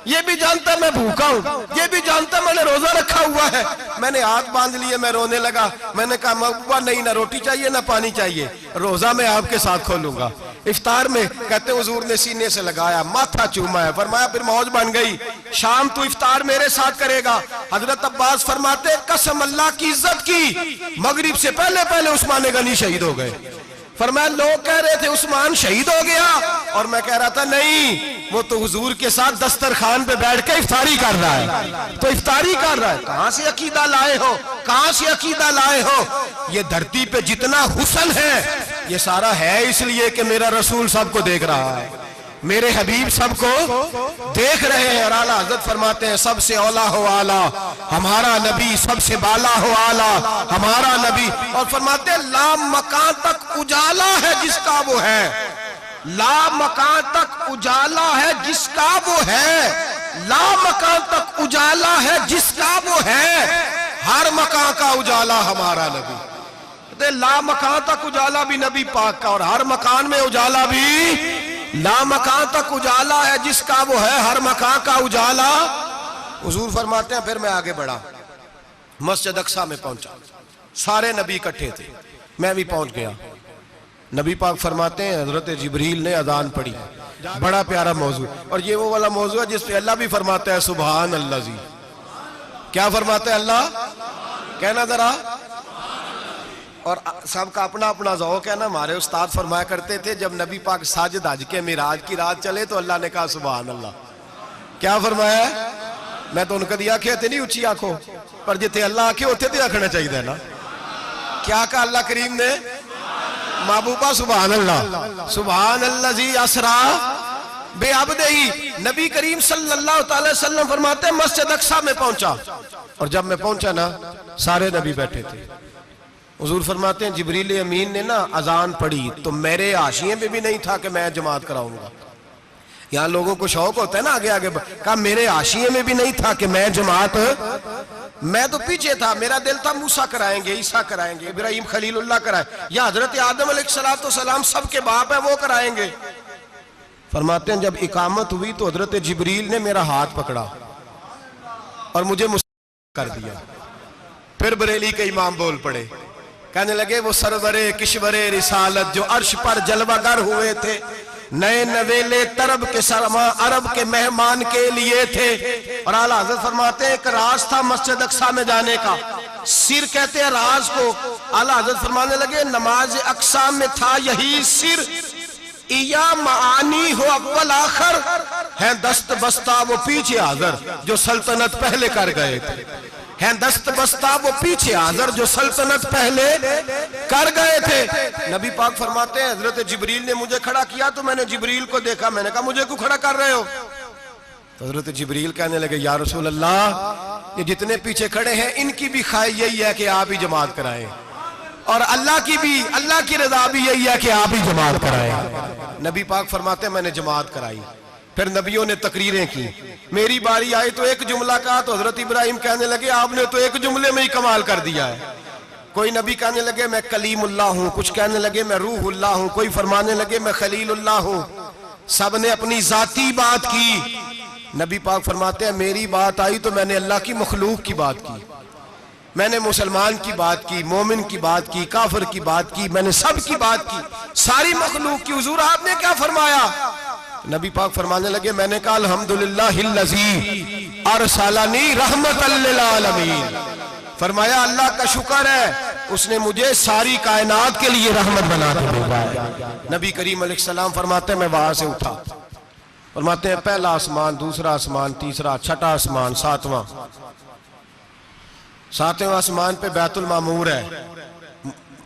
[SPEAKER 1] ये भी जानता है मैं भूखा हूँ, ये भी जानता है मैंने रोजा रखा हुआ है। मैंने हाथ बांध लिए, मैं रोने लगा। मैंने कहा महबूबा नहीं, ना रोटी चाहिए ना पानी चाहिए, रोजा मैं आपके साथ खोलूंगा। इफ्तार में कहते हुजूर ने सीने से लगाया, माथा चूमा है, फरमाया फिर मौज बन गई, शाम तू इफ्तार मेरे साथ करेगा। हजरत अब्बास फरमाते कसम अल्लाह की इज्जत की, मगरिब से पहले पहले उस्मान गनी शहीद हो गए। फरमाया लोग कह रहे थे उस्मान शहीद हो गया, और मैं कह रहा था नहीं, वो तो हुजूर के साथ दस्तरखान पे बैठ के इफ्तारी कर रहा है, तो इफ्तारी कर रहा है। कहां से अकीदा लाए हो, कहां से अकीदा लाए हो? ये धरती पे जितना हुस्न है ये सारा है इसलिए कि मेरा रसूल सबको देख रहा है, मेरे हबीब सबको देख रहे हैं। और आला हजरत फरमाते हैं सबसे औला हो आला हमारा नबी, सबसे बाला हो आला हमारा नबी। और फरमाते हैं ला मकान तक उजाला है जिसका वो है, ला मकान तक उजाला है जिसका वो है, ला मकान तक उजाला है जिसका वो है, हर मकान का उजाला हमारा नबी। ला मकान तक उजाला भी नबी पाक का, और हर मकान में उजाला भी ला मकान तक उजाला है जिसका वो है, हर मकान का उजाला। हुजूर फरमाते हैं फिर मैं आगे बढ़ा, मस्जिद अक्सा में पहुंचा, सारे नबी इकट्ठे थे, मैं भी पहुंच गया। नबी पाक फरमाते हैं हजरत जिब्रील ने अजान पढ़ी, बड़ा प्यारा मौजू, और ये वो वाला मौजू है जिस पे अल्लाह भी फरमाता है सुभान अल्लाह जी। क्या फरमाते हैं अल्लाह? कहना जरा। और सबका अपना अपना ज़ौक़ है ना। हमारे उस्ताद फरमाया करते थे जब नबी पाक साजिद हज के मिराज की रात चले तो अल्लाह ने कहा सुभान अल्लाह। क्या फरमाया? मैं तो उनका दिया आखे नहीं उच्ची आखो, पर जिथे अल्लाह आखे उथे तो आखना चाहिए ना। क्या कहा अल्लाह करीम ने? महबूबा सुभान अल्लाह, सुभान अल्लाह जी असरा बेअब्दे ही। नबी करीम सल्लल्लाहु अलैहि वसल्लम फरमाते हैं मस्जिद अक्सा में पहुंचा, और जब मैं पहुंचा ना सारे नबी बैठे थे। हुजूर फरमाते हैं जिब्रील अमीन ने ना अजान पढ़ी तो मेरे हाशिए में भी नहीं था कि मैं जमात कराऊंगा। यहाँ लोगों को शौक होता है ना आगे आगे, कहा मेरे हाशिए में भी नहीं था कि मैं जमात, मैं तो पीछे था, मेरा दिल था मूसा कराएंगे, ईसा कराएंगे, इब्राहिम खलीलुल्लाह कराए, या हजरत आदम अलैहिस्सलाम सबके बाप है वो कराएंगे। फरमाते हैं जब इकामत हुई तो हजरत जिब्रील ने मेरा हाथ पकड़ा और मुझे कर दिया। फिर बरेली के इमाम बोल पड़े, कहने लगे वो सरवरे किशवरे रिसालत जो अर्श पर जलवागर हुए थे, नए नवेले तरब के सरमा अरब के मेहमान के लिए थे। और आला हज़रत फरमाते हैं एक राज था मस्जिद अक्सा में जाने का, सिर कहते हैं राज को। आला हज़रत फरमाने लगे नमाज अक्सा में था यही सिर, इया मानी हो अव्वल आखिर है दस्त बस्ता वो पीछे हाज़र जो सल्तनत पहले कर गए थे, है दस्त बस्ता वो पीछे हाज़र जो सल्तनत पहले कर गए थे। नबी पाक फरमाते हैं हजरत जिब्रील ने मुझे खड़ा किया तो मैंने जिब्रील को देखा, मैंने कहा मुझे क्यों खड़ा कर रहे हो? तो हजरत जिब्रील कहने लगे या रसूल अल्लाह ये जितने पीछे खड़े हैं इनकी भी ख्वाहिश यही है कि आप ही जमात कराएं, और अल्लाह की भी, अल्लाह की रजा भी यही है कि आप ही जमात कराएं। नबी पाक फरमाते हैं मैंने जमात कराई। फिर नबियों ने तकरीरें की, मेरी बारी आई तो एक जुमला कहा तो हजरत इब्राहिम कहने लगे आपने तो एक जुमले में ही कमाल कर दिया है। कोई नबी कहने लगे मैं कलीमुल्लाह हूं, कुछ कहने लगे मैं रूहुल्लाह हूं, कोई फरमाने लगे मैं खलीलुल्लाह हूं। सब ने अपनी जाती बात की। नबी पाक फरमाते हैं मेरी बात आई तो मैंने अल्लाह की मखलूक की बात की, मैंने मुसलमान की बात की, मोमिन की बात की, काफिर की बात की, मैंने सब की बात की, सारी मखलूक की। हुजूर आपने क्या फरमाया? नबी पाक फरमाने लगे मैंने कहा अल्हम्दुलिल्लाहिल्लज़ी अरसलनी रहमतल लिल आलमीन, फरमाया अल्लाह का शुक्र है उसने मुझे सारी कायनात के लिए रहमत बना के भेजा है। नबी करीम अलैहिस्सलाम फरमाते हैं मैं वहां से उठा, फरमाते हैं पहला आसमान, दूसरा आसमान, तीसरा, छठा आसमान, सातवां आसमान पे बैतुल मामूर है,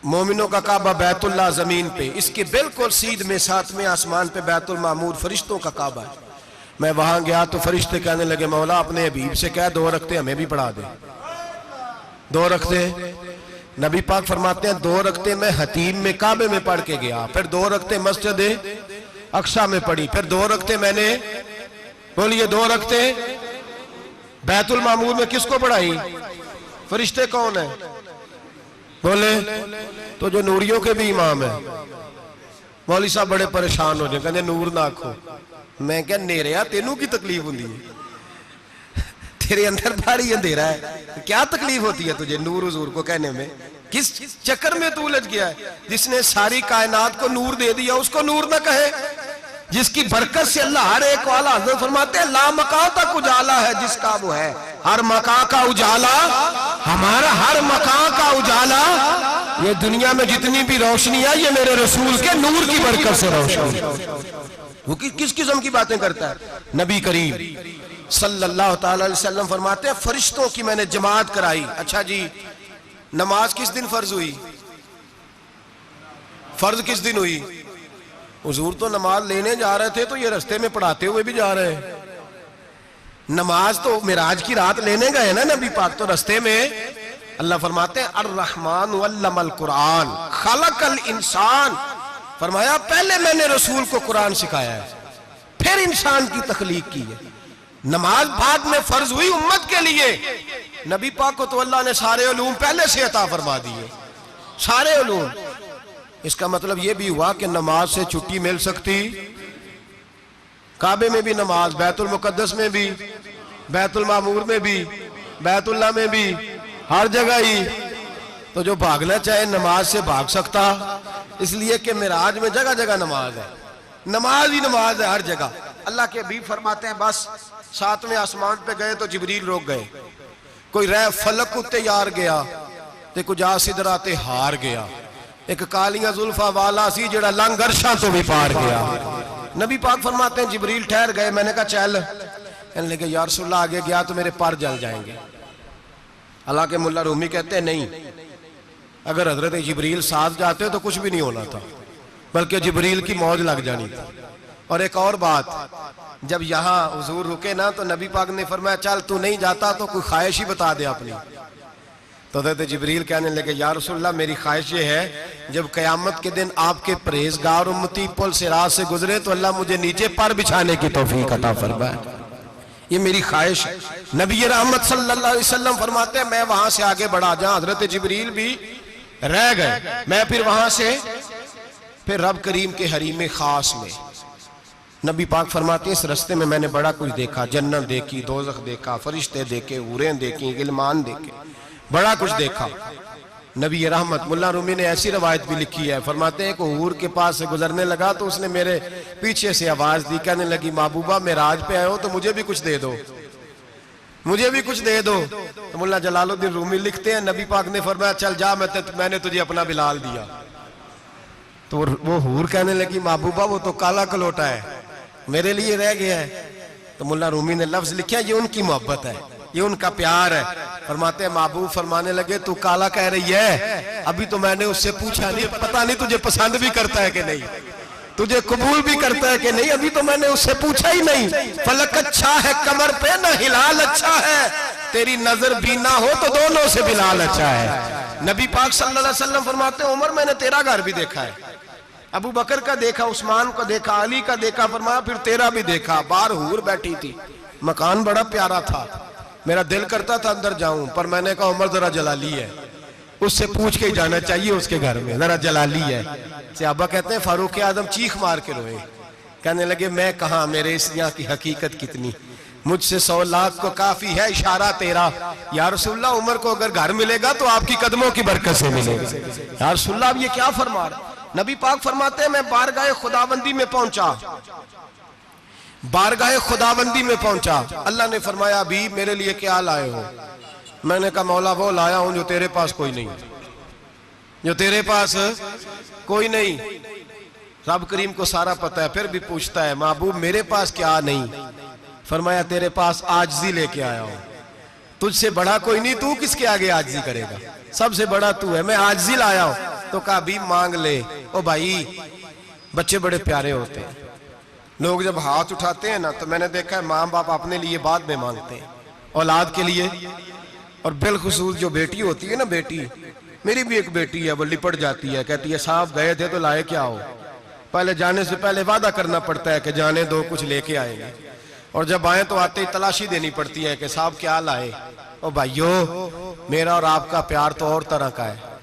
[SPEAKER 1] मोमिनों का काबा बैतुल्लाह जमीन पे, इसके बिल्कुल सीध में सातवें आसमान पे बैतुल मामूर फरिश्तों का काबा है। मैं वहां गया तो फरिश्ते कहने लगे मौला अपने हबीब से कह 2 रखते हमें भी पढ़ा दे। 2 रखते नबी पाक फरमाते हैं 2 रखते मैं हतीम में काबे में पढ़ के गया, फिर 2 रखते मस्जिद अक्सा में पढ़ी, फिर 2 रखते मैंने, बोलिए 2 रखते बैतुल मामूर में किसको पढ़ाई? फरिश्ते कौन है? बोले तो जो नूरियों के भी इमाम है। मौली साहब बड़े परेशान हो जाए, कहते नूर ना आखो। मैं क्या नेरिया तेनू की तकलीफ होती है? तेरे अंदर भारी अंधेरा है, क्या तकलीफ होती है तुझे नूर हुजूर को कहने में? किस चक्कर में तू उलझ गया है? जिसने सारी कायनात को नूर दे दिया उसको नूर ना कहे? जिसकी बरकत से अल्लाह हर एक वाला, हज़रत फरमाते हैं ला मकां तक उजाला है जिसका वो है, हर मकां का उजाला हमारा, हर मकां का उजाला, ये दुनिया में जितनी भी रोशनी है ये मेरे रसूल के नूर की बरकत से रोशनी। वो किस किस्म की बातें करता है? नबी करीम सल्लल्लाहु अलैहि वसल्लम फरमाते हैं फरिश्तों की मैंने जमात कराई। अच्छा जी नमाज किस दिन फर्ज हुई? फर्ज किस दिन हुई? हुजूर तो नमाज लेने जा रहे थे तो ये रास्ते में पढ़ाते हुए भी जा रहे हैं। नमाज तो मिराज की रात लेने गए ना नबी पाक, तो रास्ते में अल्लाह फरमाते हैं अर्रहमान अल्लमल कुरान खलकल इंसान, फरमाया पहले मैंने रसूल को कुरान सिखाया है फिर इंसान की तख्लीक की है। नमाज बाद में फर्ज हुई उम्मत के लिए, नबी पाक को तो अल्लाह ने सारे उलूम पहले से अता फरमा दिए, सारे उलूम। इसका मतलब यह भी हुआ कि नमाज से छुट्टी मिल सकती, काबे में भी नमाज, बैतुल मुकद्दस में भी, बैतुल मामूर में भी, बैतुल्लाह में भी, हर जगह ही। तो जो भागना चाहे नमाज से भाग सकता, इसलिए कि मिराज में जगह जगह नमाज है, नमाज ही नमाज है हर जगह। अल्लाह के हबीब फरमाते हैं बस 7वें आसमान पे गए तो जिब्रील रोक गए, कोई रह फलक उत्ते यार गया ते कुछ आ सिदरा ते हार गया, एक कालियां जुल्फा वाला सी जेड़ा लंघ अरशां तो भी पार गया। नबी पाक फरमाते हैं जिब्रील ठहर गए, मैंने कहा चल, कहने लगे या रसूलल्लाह आगे गया तो मेरे पर जल जाएंगे। हालांकि मुल्ला रूमी कहते हैं नहीं, अगर हजरत जिब्रील साथ जाते तो कुछ भी नहीं होना था, बल्कि जिब्रील की मौज लग जानी थी। और एक और बात, जब यहाँ हुजूर रुके ना तो नबी पाक ने फरमाया चल तू नहीं जाता तो कोई ख्वाहिश ही बता दे अपनी। तो हज़रत जिब्रील कहने लगे या रसूलल्लाह मेरी ख्वाहिश ये है जब क़यामत के दिन आपके परहेज़गार उम्मती पुल सिरात से गुजरे तो अल्लाह मुझे नीचे पर बिछाने की तौफीक अता फरमाए, ये मेरी ख्वाहिश है। नबी रहमत सल्लल्लाहु अलैहि वसल्लम फरमाते हैं मैं वहां से आगे बढ़ा, जहां हज़रत जिब्रील भी रह गए, मैं फिर वहां से फिर रब करीम के हरीम खास में। नबी पाक फरमाते हैं इस रास्ते में मैंने बड़ा कुछ देखा, जन्नत देखी, दोज़ख देखा, फरिश्ते देखे, हूरें देखी, गिलमान देखे, बड़ा कुछ देखा। नबी रहमत मुल्ला रूमी ने ऐसी रवायत भी लिखी है, फरमाते हैं कि हूर के पास से गुजरने लगा तो उसने मेरे पीछे से आवाज दी, कहने लगी महबूबा मेराज पे आए हो तो मुझे भी कुछ दे दो, मुझे भी कुछ दे दो। तो मुल्ला जलालुद्दीन रूमी लिखते हैं नबी पाक ने फरमाया चल जा मैंने तुझे अपना बिलाल दिया। तो वो हूर कहने लगी महबूबा वो तो काला कलोटा है, मेरे लिए रह गया है। तो मुल्ला रूमी ने लफ्ज लिखा ये उनकी मोहब्बत है, ये उनका प्यार है। फरमाते हैं महबूब फरमाने लगे तू काला कह रही है, अभी तो मैंने उससे पूछा नहीं, पता नहीं तुझे पसंद भी करता है कि नहीं, तुझे कबूल भी करता है कि नहीं, अभी तो मैंने उससे पूछा ही नहीं। फलक अच्छा है कमर पे ना हिलाल अच्छा है, तेरी नजर भी ना हो तो दोनों से बिलाल अच्छा है। नबी पाक सल्लल्लाहु अलैहि वसल्लम फरमाते हैं उमर मैंने तेरा घर भी देखा है, अबू बकर का देखा, उस्मान को देखा, अली का देखा, फरमाया फिर तेरा भी देखा। बाहर हूर बैठी थी, मकान बड़ा प्यारा था, मेरा दिल करता था अंदर जाऊं, पर मैंने कहा उमर जरा जलाली है, उससे पूछ के ही जाना चाहिए उसके घर में, जरा जलाली है। सहाबा कहते हैं फारूक आजम चीख मार के रोए, कहने लगे मैं कहा मेरे इस यहाँ की हकीकत कितनी, मुझसे 100 लाख को काफी है इशारा तेरा। या रसूलल्लाह उमर को अगर घर मिलेगा तो आपकी कदमों की बरकत से मिलेगा। या रसूलल्लाह अब ये क्या फरमा रहे। नबी पाक फरमाते हैं मैं बारगाह खुदाबंदी में पहुंचा, बारगाह खुदाबंदी में पहुंचा, अल्लाह ने फरमाया अभी मेरे लिए क्या लाए हो। मैंने कहा मौला वो लाया हूं जो तेरे पास कोई नहीं, जो तेरे पास कोई नहीं। रब करीम को सारा पता है, फिर भी पूछता है महबूब मेरे पास क्या नहीं। फरमाया तेरे पास आजिज़ी लेके आया हूं, तुझसे बड़ा कोई नहीं, तू किसके आगे आजिज़ी करेगा, सबसे बड़ा तू है, मैं आजिज़ी लाया हूं। तो कहा भी मांग ले। ओ भाई बच्चे बड़े प्यारे होते हैं, लोग जब हाथ उठाते हैं ना तो मैंने देखा है माँ बाप अपने लिए बाद में मांगते हैं, औलाद के लिए। और बिलखुसूस जो बेटी होती है ना, बेटी मेरी भी एक बेटी है, वो लिपट जाती है, कहती है साहब गए थे तो लाए क्या हो। पहले जाने से पहले वादा करना पड़ता है कि जाने दो कुछ लेके आएंगे, और जब आए तो आते ही तलाशी देनी पड़ती है कि साहब क्या लाए। ओ भाइयों मेरा और आपका प्यार तो और तरह का है।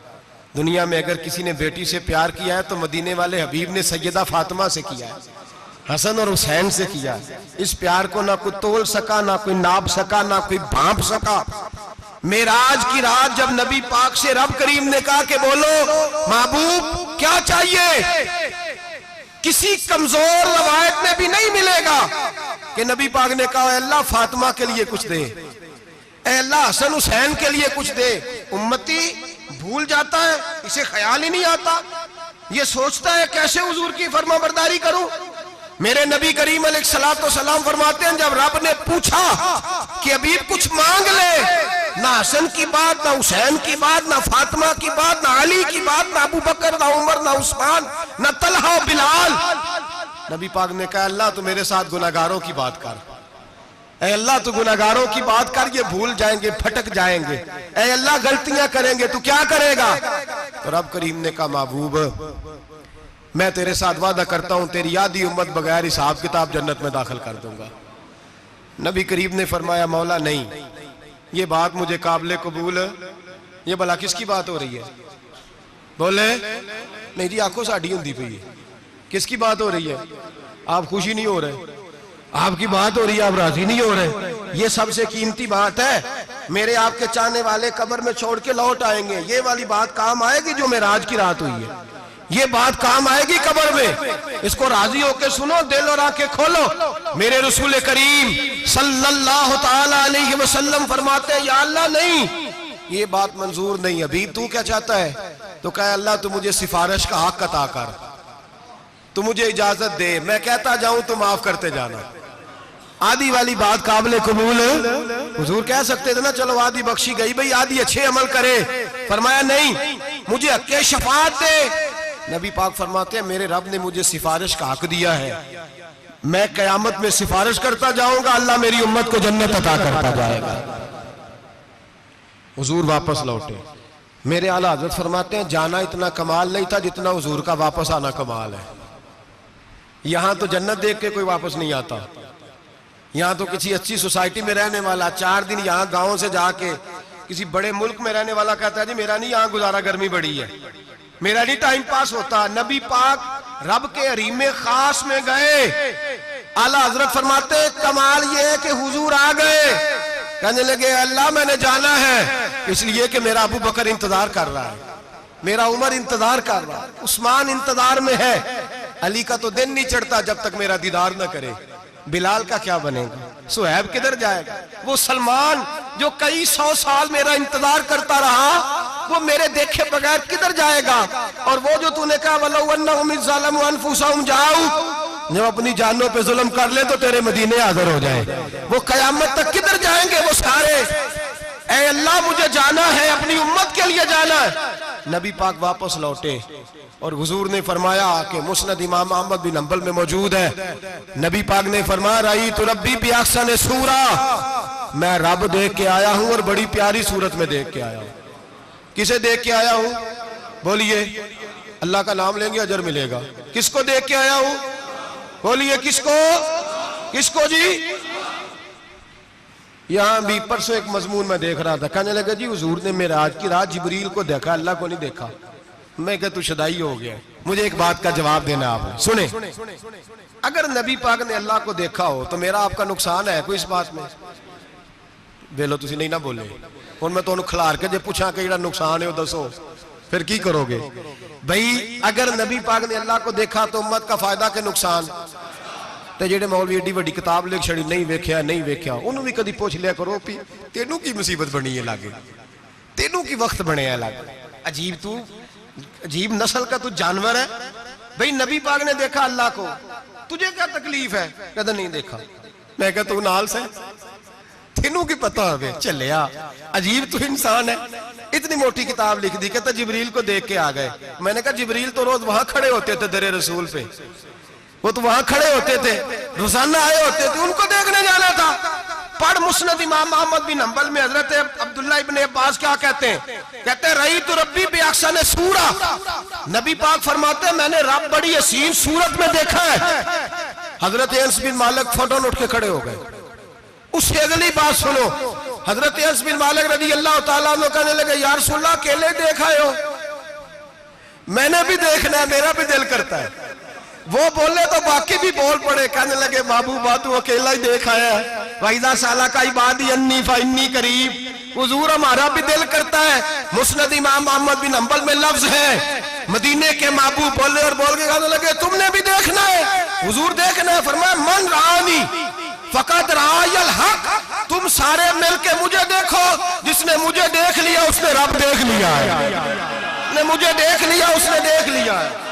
[SPEAKER 1] दुनिया में अगर किसी ने बेटी से प्यार किया है तो मदीने वाले हबीब ने सैयदा फातिमा से किया है, हसन और हुसैन से किया। इस प्यार को ना कोई तोल सका, ना कोई नाप सका, ना कोई भांप सका। मेराज की रात जब नबी पाक से रब करीम ने कहा कि बोलो महबूब क्या चाहिए, किसी कमजोर रवायत में भी नहीं मिलेगा कि नबी पाक ने कहा अल्लाह फातिमा के लिए कुछ दे, अल्लाह हसन हुसैन के लिए कुछ दे। उम्मती भूल जाता है, इसे ख्याल ही नहीं आता, ये सोचता है कैसे हुजूर की फरमाबरदारी करूं। मेरे नबी करीम अलैहिस्सलाम फरमाते हैं जब रब ने पूछा कि अभी कुछ मांग ले, ना हसन की बात, ना हुसैन की बात, ना फातिमा की बात, ना अली की बात, ना अबू बकर, ना उमर, ना उस्मान, ना तलहा बिलाल। नबी पाक ने कहा अल्लाह तू मेरे साथ गुनाहगारों की बात कर, ऐ अल्लाह तू गुनाहगारों की बात कर, ये भूल जाएंगे, भटक जाएंगे, ऐ अल्लाह गलतियां करेंगे, तू क्या करेगा। तो रब करीम ने कहा महबूब मैं तेरे साथ वादा करता हूं तेरी आधी उम्मत बगैर हिसाब किताब जन्नत में दाखिल कर दूंगा। नबी करीम ने फरमाया मौला नहीं, ये बात मुझे काबिल कबूल, ये भला किसकी बात हो रही है। बोले मेरी आंखों साड़ी हुंदी पई है, किसकी बात हो रही है। आप खुशी नहीं हो रहे, आपकी बात हो रही है, आप राजी नहीं हो रहे। ये सबसे कीमती बात है, मेरे आपके चाहने वाले कब्र में छोड़ के लौट आएंगे, ये वाली बात काम आएगी जो मेराज की रात हुई है, ये बात काम आएगी कब्र में। इसको राजी होकर सुनो, दिल और आंखें खोलो। मेरे रसूल करीम सल्लल्लाहु ताला अलैहि वसल्लम फरमाते हैं या अल्लाह नहीं, ये बात मंजूर नहीं। अभी तू क्या चाहता है। तो कहे अल्लाह तू मुझे सिफारिश का हक अता कर, तू मुझे इजाजत दे, मैं कहता जाऊं तो माफ करते जाना। आधी वाली बात काबिल कबूल हुजूर कह सकते थे ना, चलो आधी बख्शी गई भाई, आधी अच्छे अमल करे। फरमाया नहीं, मुझे हक़ शफाअत दे। नबी पाक फरमाते हैं मेरे रब ने मुझे सिफारिश का हक दिया है, मैं कयामत में सिफारिश करता जाऊंगा, अल्लाह मेरी उम्मत को जन्नत अता करता जाएगा। हुजूर वापस लौटे। मेरे आला हज़रत फरमाते हैं जाना इतना कमाल नहीं था जितना हुजूर का वापस आना कमाल है। यहां तो जन्नत देख के कोई वापस नहीं आता। यहां तो किसी अच्छी सोसाइटी में रहने वाला 4 दिन यहां गांव से जाके किसी बड़े मुल्क में रहने वाला कहता है जी मेरा नहीं यहां गुजारा, गर्मी बड़ी है, मेरा नहीं टाइम पास होता। नबी पाक रब के हरीम खास में गए। आला हजरत फरमाते कमाल ये है कि हुजूर आ गए। कहने लगे अल्लाह मैंने जाना है इसलिए कि मेरा अबू बकर इंतजार कर रहा है, मेरा उमर इंतजार कर रहा है, उस्मान इंतजार में है, अली का तो दिन नहीं चढ़ता जब तक मेरा दीदार न करे। बिलाल का क्या बनेगा, सुहैब किधर जाएगा, वो सलमान जो कई 100 साल मेरा इंतजार करता रहा वो मेरे देखे बगैर किधर जाएगा। और वो जो तूने कहा वलौ अन्नहुम इज़्ज़लमू अनफुसहुम जाऊ, जब अपनी जानों पे जुल्म कर ले तो तेरे मदीने हाजिर हो जाए, वो कयामत तक किधर जाएंगे वो सारे। ऐ अल्लाह मुझे जाना है, अपनी उम्मत के लिए जाना है। नबी पाक वापस लौटे और हुजूर ने फरमाया कि मुस्नद इमाम अहमद बिन हंबल में मौजूद है, नबी पाक ने फरमाया रही तो रब्बी भी अहसन सूरा, मैं रब देख के आया हूं और बड़ी प्यारी सूरत में देख के आया हूं। किसे देख के आया हूं बोलिए, अल्लाह का नाम लेंगे अजर मिलेगा। किसको देख के आया हूं बोलिए, किसको, किसको जी। यहां भी परसों एक मजमून में देख रहा था, कहने लगा जी हुजूर ने मेराज की रात जिब्रील को देखा, अल्लाह को नहीं देखा। मैं कह तू शदाई हो गया। मुझे एक बात का जवाब देना आपने, सुने, अगर नबी पाक ने अल्लाह को देखा हो तो मेरा आपका नुकसान है कोई इस बात में? वेलो तुसी नहीं ना बोले हुण मैं तुहानू खिलार के जे पूछा कि जेड़ा नुकसान है वो दसो, फिर की करोगे भाई? अगर नबी पाक ने अल्लाह को देखा तो उम्मत का फायदा के नुकसान? ते जेड़े मौलवी एडी वड्डी किताब लिख छड़ी नहीं वेख्या नहीं वेख्या, उन्होंने भी कदी पूछ लिया करो भी तेनू की मुसीबत बनी है लागे, तेनू की वक्त बने है लागे। अजीब तू, अजीब नस्ल का तू जानवर है भाई। नबी पाक ने देखा अल्लाह को, तुझे क्या तकलीफ है? कहता नहीं देखा। मैं कहा तू नाल से तेनू की पता है चलिया, अजीब तू इंसान है। इतनी मोटी किताब लिख दी, कहता जिब्रील को देख के आ गए। मैंने कहा जिब्रील तो रोज वहां खड़े होते थे दरे रसूल पे, वो तो वहां खड़े होते थे, रोजाना आए होते थे, उनको देखने जाना था। पढ़ मुस्नद इमाम अहमद बिन हंबल में हजरत अब्दुल्लाह इब्ने अब्बास क्या कहते हैं, कहते हैं रही तो रब्बी भी अहसन सूरा, नबी पाक फरमाते हैं मैंने रब बड़ी हसीन सूरत में देखा है। हजरत अनस बिन मालिक फौरन उठ के खड़े हो गए। उससे अगली बात सुनो, हजरत अनस बिन मालिक रज़ी अल्लाह तआला अन्हु कहने लगे या रसूलल्लाह अकेले देखा हो? मैंने भी देखना है, मेरा भी दिल करता है। वो बोले तो बाकी भी बोल पड़े, कहने लगे महबूबा तू अकेला ही देख आया है, वाइदा साला का इबादी अन्नी फन्नी करीब। हुजूर हमारा भी दिल करता है। मुस्नद इमाम अहमद बिन हंबल में लफ्ज है मदीने के महबूब बोले और बोल के कहने लगे तुमने भी देखना है? हुजूर देखना है। फरमाया मन रानी फकत रायल हक, तुम सारे मिलके मुझे देखो, जिसने मुझे देख लिया उसने रब देख लिया है, ने मुझे देख लिया उसने देख लिया है।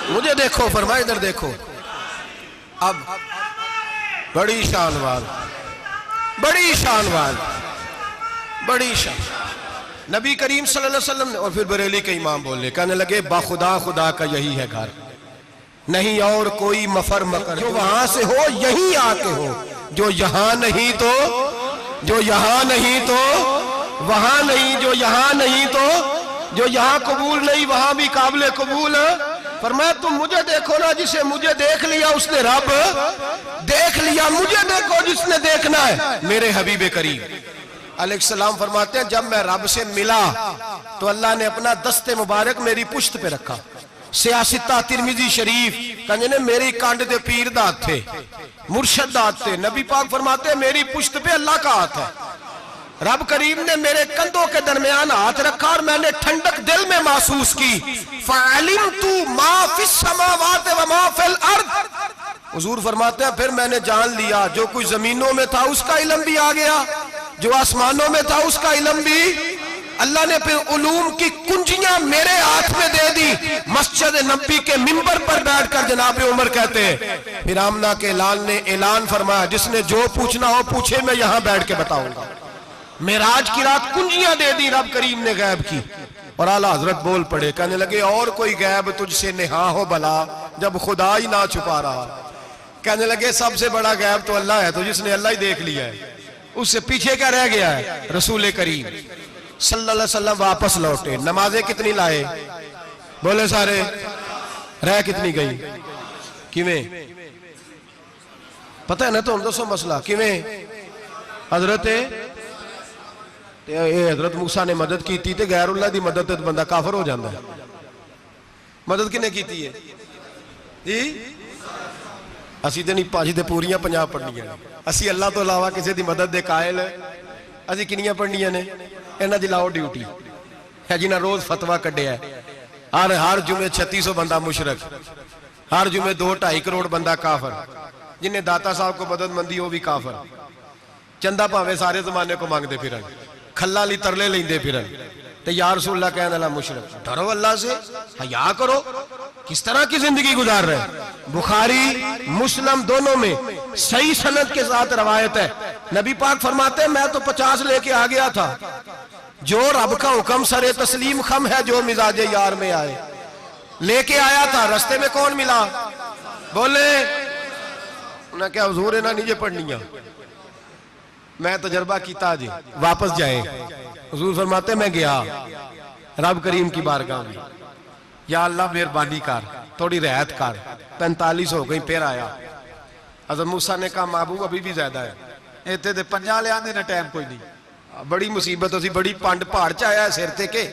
[SPEAKER 1] मुझे देखो, फरमाया इधर देखो। अब बड़ी शान वाल, बड़ी शान वाल, बड़ी शान नबी करीम सल्लल्लाहु अलैहि वसल्लम ने। और फिर बरेली के इमाम बोले, कहने लगे बाखुदा खुदा का यही है घर, नहीं और कोई मफर मकर, जो वहां से हो यही आके हो, जो यहां नहीं तो, जो यहां नहीं तो वहां नहीं, जो यहां नहीं तो, जो यहां कबूल नहीं वहां भी काबिल कबूल। फरमाया तुम मुझे देखो ना, जिसे मुझे देख लिया उसने रब देख लिया, मुझे देखो जिसने देखना है मेरे हबीब करीम अलैहिस्सलाम। फरमाते हैं जब मैं रब से मिला तो अल्लाह ने अपना दस्ते मुबारक मेरी पुश्त पे रखा। सियासिता तिरमिजी शरीफ कहने ने मेरी कांड दे पीर दा हाथ थे, मुर्शद दा हाथ थे। नबी पाक फरमाते हैं मेरी पुश्त पे अल्लाह का हाथ है। रब करीम ने मेरे कंधों के दरमियान हाथ रखा और मैंने ठंडक दिल में महसूस की। फ़अलिमतु मा फिस समावाति व मा फिल अर्द, हुजूर फरमाते हैं फिर मैंने जान लिया जो कुछ जमीनों में था उसका इल्म भी आ गया, जो आसमानों में था उसका इल्म भी। अल्लाह ने फिर उलूम की कुंजियां मेरे हाथ में दे दी। मस्जिद नबी के मिंबर पर बैठकर जनाब उमर कहते हैं फिर आमना के लाल ने ऐलान फरमाया जिसने जो पूछना हो पूछे, मैं यहां बैठ के बताऊंगा। मेराज की रात कुंजियां दे दी रब करीम ने गैब की। और आला हजरत बोल पड़े, कहने लगे और कोई गैब तुझसे नेहा हो भला जब खुदा ही ना छुपा रहा। कहने लगे सबसे बड़ा गैब तो अल्लाह है, तो जिसने अल्लाह ही देख लिया है उससे पीछे क्या रह गया है। रसूल करीम सल्लल्लाहु अलैहि वसल्लम वापस लौटे, नमाजें कितनी लाए बोले सारे, रह कितनी गई, किवें पता है ना, तो हम दसो मसला किवें। हजरत मूसा ने मदद की थी, गैरुल्लाह दी मदद ते बंदा काफर हो जाता है। मदद किने की है जी, असी तो नहीं भाजी तो पूरियां 50 पढ़नियां, असी अल्लाह तो इलावा किसी की मदद के कायल असी किनियां पढ़नियां ने। इन्हां दी लाओ ड्यूटी है जिन्हें रोज फतवा कढ़िया, हर जुमे 3600 बंदा मुशरक, हर जुमे 2-2.5 करोड़ बंदा काफर, जिन्हें दाता साहब को मदद मंदी वो भी काफर, चंदा भावे सारे जमाने को मांगते फिरन, खल्ला ली तरले लेंदे फिरन, ते या रसूलल्लाह कहने वाला मुशरक। डरो अल्लाह से, हया करो, किस तरह की जिंदगी गुजार रहे। बुखारी मुस्लिम दोनों में सही सनद के साथ रवायत है, नबी पाक फरमाते हैं मैं तो 50 लेके आ गया था, जो रब का हुक्म सरे तस्लीम खम है, जो मिजाजे यार में आए लेके आया था। रस्ते में कौन मिला, बोले ना क्या हुजूर है ना नीचे पढ़निया, मैं तजर्बा किया जी, वापस जाए। हुजूर फरमाते मैं गया रब करीम की बारगाह में, या अल्लाह मेहरबानी कर, थोड़ी रियायत कर, 45 हो गई, फिर आया। हज़रत मूसा ने कहा महबूब अभी भी ज्यादा है, इतने तो 50 ले आने टाइम कोई नहीं, बड़ी मुसीबत होती, बड़ी पंड पहाड़ च आया सिर ते के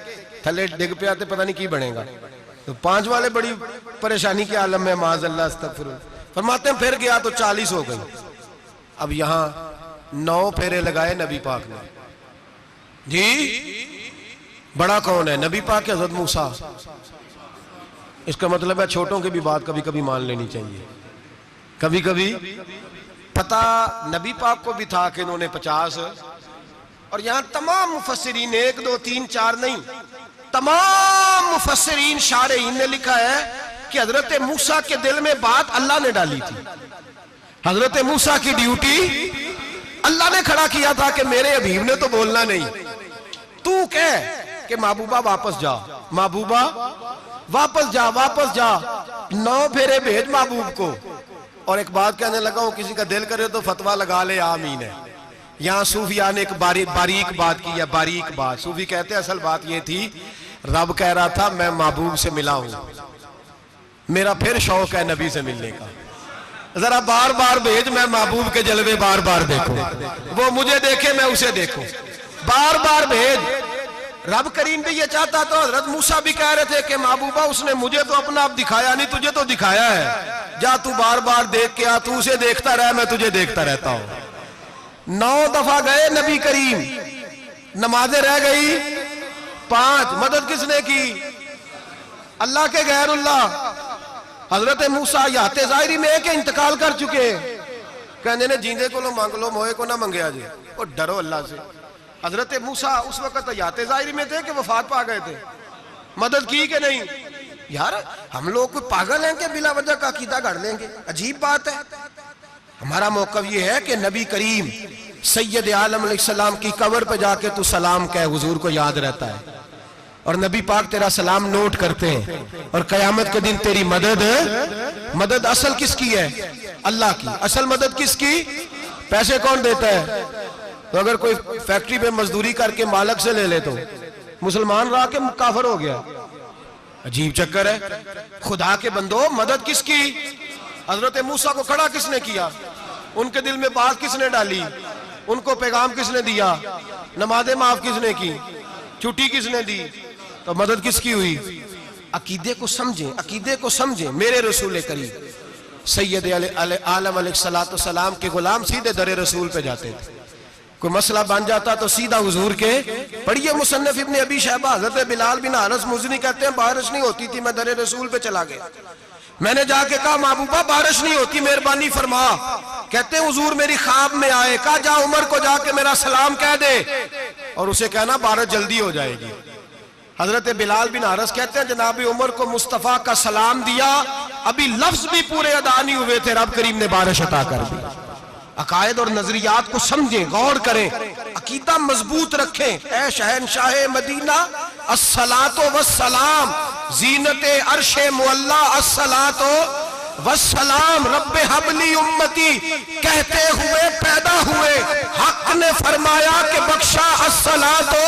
[SPEAKER 1] थले डिग पिया तो पता नहीं की बनेगा, तो 5 वाले बड़ी परेशानी के आलम में माज अल्लाह अस्तगफिरुल्लाह। फरमाते हैं फिर गया तो 40 हो गई। अब यहां 9 फेरे लगाए नबी पाक ने जी, बड़ा कौन है नबी पाक हज़रत मूसा। इसका मतलब है छोटों की भी बात कभी कभी मान लेनी चाहिए, कभी कभी पता नबी पाक को भी था कि इन्होंने 50, और यहां तमाम मुफस्सिरीन 1 2 3 4 नहीं, तमाम मुफस्सिरीन शारहीन ने लिखा है कि हजरत मूसा के दिल में बात अल्लाह ने डाली थी। हजरत मूसा की ड्यूटी अल्लाह ने खड़ा किया था कि मेरे हबीब ने तो बोलना नहीं, तू कह कि महबूबा वापस जा, महबूबा वापस जा, वापस जा, 9 फेरे भेज महबूब को। और एक बात कहने लगा हूं, किसी का दिल करे तो फतवा लगा ले, आमीन है। यहां सूफिया ने एक बारीक बात की है, बारीक बात। सूफी कहते हैं असल बात यह थी, रब कह रहा था मैं महबूब से मिला हूं, मेरा फिर शौक है नबी से मिलने का, जरा बार बार भेज, मैं महबूब के जलवे बार बार देखूं, वो मुझे देखे मैं उसे देखूं, बार बार भेज। रब करीम भी ये चाहता तो हजरत मूसा भी कह रहे थे कि महबूबा उसने मुझे तो अपना आप दिखाया नहीं, तुझे तो दिखाया है, जा तू बार बार देख के आ, तू उसे देखता रह, मैं तुझे देखता रहता हूं। 9 दफा गए नबी करीम, नमाजें रह गई 5, मदद किसने की, अल्लाह के गैरुल्लाह। हजरत मूसा याते जाहिरी में के इंतकाल कर चुके, कहने ने जींदे को मांग लो, मोए को ना मंगया जी, और डरो अल्लाह से। हजरत मूसा उस वक्त याते जाहिरी में थे कि वफात पा गए थे, मदद की कि नहीं। यार हम लोग कोई पागल हैं कि बिला वजह का अकीदा गढ़ लेंगे, अजीब बात है। हमारा मौक़िफ़ ये है कि नबी करीम सैयद आलम अलैहिस्सलाम की कब्र पे जाके तू सलाम कह, हुजूर को याद रहता है, और नबी पाक तेरा सलाम नोट करते हैं, और कयामत के दिन तेरी मदद असल किसकी है, अल्लाह की। असल मदद किसकी, पैसे कौन देता है, तो अगर कोई फैक्ट्री में मजदूरी करके मालिक से ले ले तो मुसलमान रहा के काफिर हो गया, अजीब चक्कर है। खुदा के बंदो मदद किसकी, हजरत मूसा को खड़ा किसने किया, उनके दिल में बात किसने डाली, उनको पैगाम किसने दिया, नमाजें माफ किसने की, छुट्टी किसने दी, तो मदद किसकी हुई। अकीदे को समझें, अकीदे को समझें। मेरे रसूल करीम सैयद आलम अलैहिस्सलाम के गुलाम सीधे दरे रसूल पे जाते थे, कोई मसला बन जाता तो सीधा हुजूर के। पढ़िए मुसन्नफ इब्ने अबी शैबा, हज़रत बिलाल बिन हारिस मुज़नी कहते हैं बारिश नहीं होती थी, मैं दरे रसूल पे चला गया, मैंने जाके कहा महबूबा बारिश नहीं होती, मेहरबानी फरमा। कहते हैं हुजूर मेरी ख्वाब में आए, कहा जा उमर को जाके मेरा सलाम कह दे और उसे कहना बारिश जल्दी हो जाएगी। हजरत बिलाल बिन हारिस कहते हैं जनाब उमर को मुस्तफा का सलाम दिया, अभी लफ्ज भी पूरे अदा नहीं हुए थे, रब करीम ने बारिश अता कर दी। अकायद और नजरियात को समझें, गौर करें, अकीदा मजबूत रखें। ऐ शहनशाह मदीना अस्सलातो वस्सलाम, जीनते अर्शे मुअल्ला अस्सलातो वस्सलाम, रब्बे हबली उम्मती कहते हुए पैदा हुए, हक ने फरमाया कि बख्शा अस्सलातो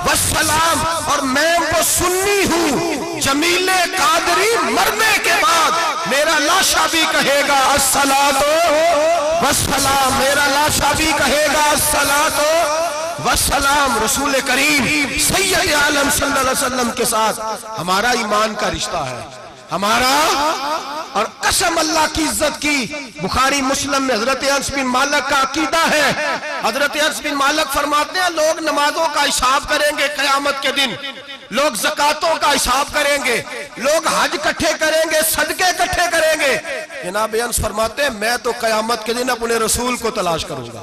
[SPEAKER 1] वस्सलाम। और मैं वो सुन्नी हूँ, जमीले कादरी मरने के बाद मेरा लाशा भी कहेगा अस्सलातो वस्सलाम, मेरा लाशा भी कहेगा अस्सलातो वस्सलाम। रसूल करीम सैयद आलम सल्लल्लाहु अलैहि वसल्लम के साथ हमारा ईमान का रिश्ता है, हमारा। और कसम अल्लाह की इज्जत की, बुखारी मुस्लिम में हजरत अनस बिन मालिक का अकीदा है। हजरत अनस बिन मालिक फरमाते हैं लोग नमाजों का हिसाब करेंगे क़यामत के दिन, लोग ज़कातों का हिसाब करेंगे, लोग हज इकट्ठे करेंगे, सदके इकट्ठे करेंगे। जनाब अनस फरमाते हैं मैं तो क़यामत के दिन अपने रसूल को तलाश करूंगा,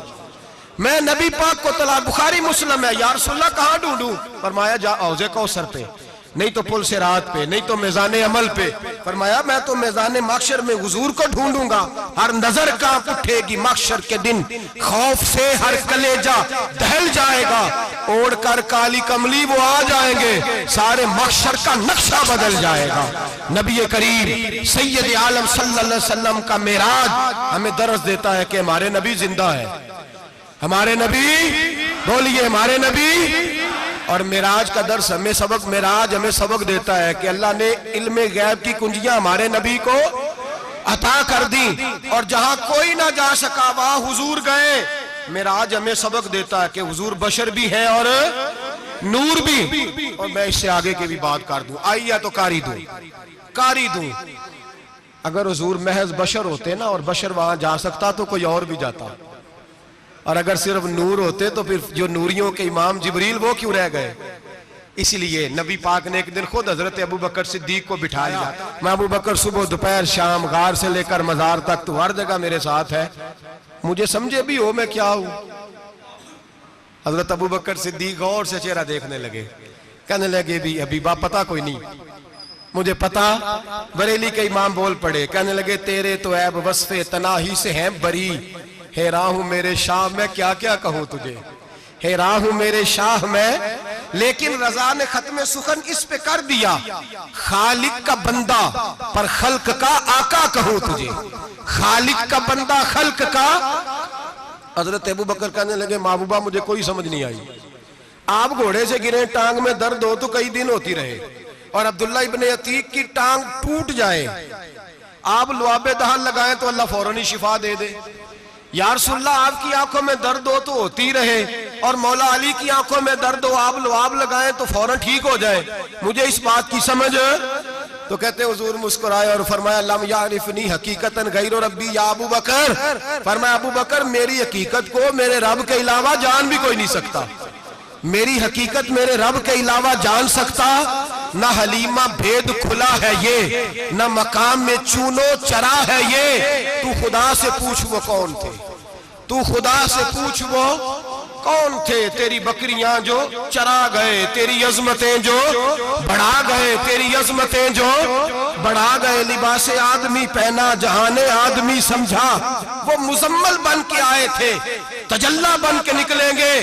[SPEAKER 1] मैं नबी पाक को तलाश। बुखारी मुस्लिम है। या रसूलल्लाह कहाँ ढूंढूं? फरमाया जा औज़े कौसर पे, नहीं तो पुल से रात पे, नहीं तो मैज़ाने अमल पे। फरमाया मैं तो मैज़ाने माशर में हुजूर को ढूंढूंगा। हर नजर कांप उठेगी माशर के दिन, खौफ से हर कलेजा दहल जाएगा, ओढ़ कर काली कमली वो आ जाएंगे, सारे माशर का नक्शा बदल जाएगा। नबी करीम सैयद आलम सल्लल्लाहु अलैहि वसल्लम का मेराज हमें दर्स देता है कि हमारे नबी जिंदा है, हमारे नबी, बोलिए हमारे नबी। और मेराज का दर्स हमें सबक, मेराज हमें सबक देता है कि अल्लाह ने इल्मे गैब की कुंजियां हमारे नबी को अता कर दी, और जहां कोई ना जा सका वहां हुजूर गए। मेराज हमें सबक देता है कि हुजूर बशर भी है और नूर भी। और मैं इससे आगे की भी बात कर दूं, आई या तो कारी दूं। अगर हुजूर महज बशर होते ना, और बशर वहां जा सकता तो कोई और भी जाता, और अगर सिर्फ नूर होते तो फिर जो नूरियों के इमाम जिब्रील वो क्यों रह गए? इसलिए नबी पाक ने एक दिन खुद हजरत अबू बकर सिद्दीक को बिठाया। मैं अबू बकर सुबह दोपहर शाम गार से लेकर मजार तक तो हर जगह मेरे साथ है, मुझे समझे भी हो मैं क्या हूं। हजरत अबू बकर सिद्दीक गौर से चेहरा देखने लगे, कहने लगे भी हबीबा पता कोई नहीं, मुझे पता। बरेली के इमाम बोल पड़े, कहने लगे तेरे तो ऐब वस्फे तनाही से हैं बरी, हैरान हूं मेरे शाह मैं क्या क्या कहूं तुझे, हैरान हूं मेरे शाह मैं। लेकिन रजा ने खत्म सुखन इस पे कर दिया, खालिक का बंदा पर खल्क का आका कहूं तुझे, खालिक का बंदा खल्क का। हजरत अबू बकर कहने लगे महबूबा मुझे कोई समझ नहीं आई, आप घोड़े से गिरे, टांग में दर्द हो तो कई दिन होती रहे, और अब्दुल्ला इब्ने अतीक की टांग टूट जाए, आप लुआबे दहन लगाएं तो अल्लाह फौरन ही शिफा दे दे। या रसूलल्लाह आपकी आंखों में दर्द हो तो होती रहे, और मौला अली की आंखों में दर्द हो आप लुआब लगाएं तो फौरन ठीक हो जाए, मुझे इस बात की समझ। तो कहते हुजूर मुस्कुराए और फरमाया लम यारिफनी हकीकतन गैरो रब्बी या अबू बकर। फरमाया अबू बकर मेरी हकीकत को मेरे रब के अलावा जान भी कोई नहीं सकता, मेरी हकीकत मेरे रब के अलावा जान सकता। ना हलीमा भेद खुला है ये, ना मकाम में चूनो चरा है ये। तू खुदा से पूछ वो कौन थे, तू खुदा से पूछ वो कौन थे। तेरी बकरियां जो चरा गए, तेरी अजमतें जो बढ़ा गए, तेरी अजमतें जो बढ़ा गए। लिबासे आदमी पहना जहाने आदमी समझा, वो मुजम्मल बन के आए थे तजल्ला बन के निकलेंगे।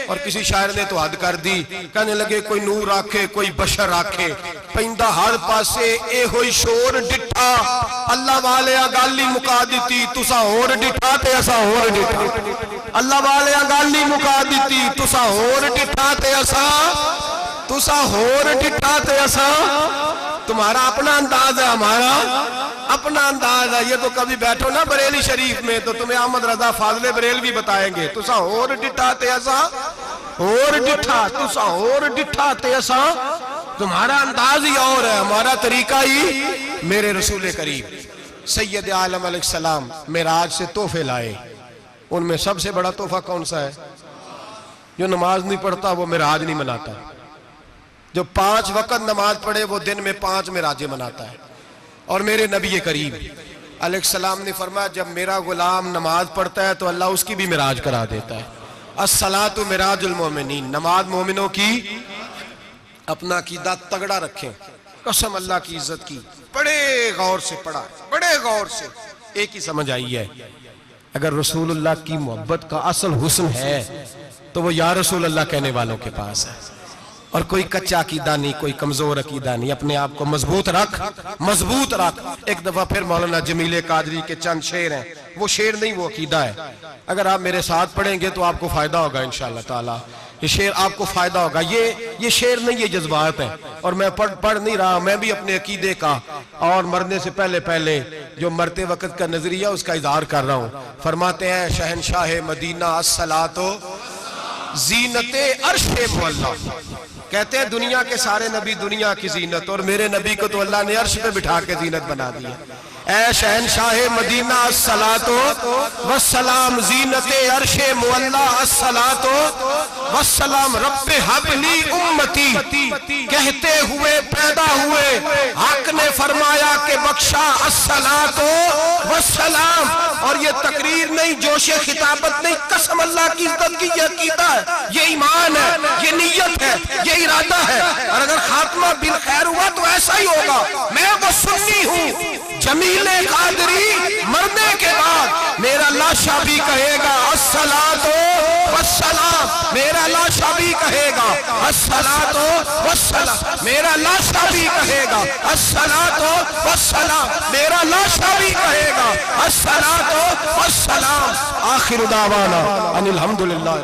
[SPEAKER 1] और किसी शायर ने तो हद कर दी, कहने लगे कोई नूर आखे कोई बशर आखे, पैंदा हर पासे ए होई शोर डिठा। अल्लाह वाले गाली मुका दी तुसा होर डिठा ते असा होर डिठा, अल्लाह वाले गाली मुका दी तुसा होर डिठा ते असा, तुसा होर डिठा ते असा। तुम्हारा अपना अंदाज है, हमारा अपना अंदाज है। ये तो कभी बैठो ना बरेली शरीफ में तो तुम्हें अहमद रजा फाजले बरेल भी बताएंगे, तुसा होर डिठा ते असा होर डिठा, तुसा होर डिठा ते असा। तुम्हारा अंदाज ही और है, हमारा तरीका ही। मेरे रसूल करीम सैयद आलम अलैहिस्सलाम मेराज से तोहफे लाए, उनमें सबसे बड़ा तोहफा कौन सा है? जो नमाज नहीं पढ़ता वो मेराज नहीं मनाता, जो 5 वक्त नमाज पढ़े वो दिन में 5 मेराजे मनाता है। और मेरे नबी करीम अलैहिस्सलाम ने फरमाया जब मेरा गुलाम नमाज पढ़ता है तो अल्लाह उसकी भी मेराज करा देता है। अस्सलातु मिराजुल मोमिनीन, नमाज मोमिनों की। अपना कीदा तगड़ा रखें, कसम अल्लाह की इज्जत की। बड़े गौर से पढ़ा, बड़े गौर से। एक ही समझ आई है, अगर रसूलुल्लाह की मोहब्बत का असल हुस्न है तो वो या रसूल अल्लाह कहने वालों के पास है। और कोई कच्चा अकीदा नहीं, कोई कमजोर अकीदा नहीं। अपने आप को मजबूत रख, मजबूत रख। एक दफा फिर मौलाना जमील कादरी के चंद शेर हैं, वो शेर नहीं वो अकीदा है। अगर आप मेरे साथ पढ़ेंगे तो आपको फायदा होगा इंशाअल्लाह ताला। ये शेर आपको फायदा होगा। ये शेर नहीं, ये जज्बात है। और मैं पढ़ नहीं रहा, मैं भी अपने अकीदे का और मरने से पहले पहले जो मरते वक्त का नजरिया उसका इजहार कर रहा हूँ। फरमाते हैं शहनशाह मदीना अस्सलातो जीनते अर्शे मुअल्ला, कहते हैं दुनिया के सारे नबी दुनिया की जीनत, और मेरे नबी को तो अल्लाह ने अर्श पे बिठा के जीनत बना दिया। ऐ शहनशाह मदीना अस्सलातो वस्सलाम जीनते अर्शे मुअल्ला अस्सलातो वस्सलाम रब्बे हबली उम्मती, कहते हुए पैदा हुए हक ने फरमाया कि बख्शा अस्सलातो वस्सलाम। और ये तकरीर नहीं, जोशे खिताबत नहीं, कसम अल्लाह की इज्जत की, ये अकीदा है, ये ईमान है, ये नीयत है, ये इरादा है। और अगर खात्मा बिल खैर हुआ तो ऐसा ही होगा। मैं वो सुन्नी हूँ, जमीले कादरी मरने के बाद मेरा लाशा भी कहेगा अस्सलातो वस्सलाम, मेरा लाशा भी कहेगा अस्सलातो वस्सलाम, मेरा लाशा भी कहेगा अस्सलातो वस्सलाम, मेरा लाशा भी कहेगा अस्सलातो वस्सलाम। आखिर दावाना अनिल हम्दुलिल्लाह।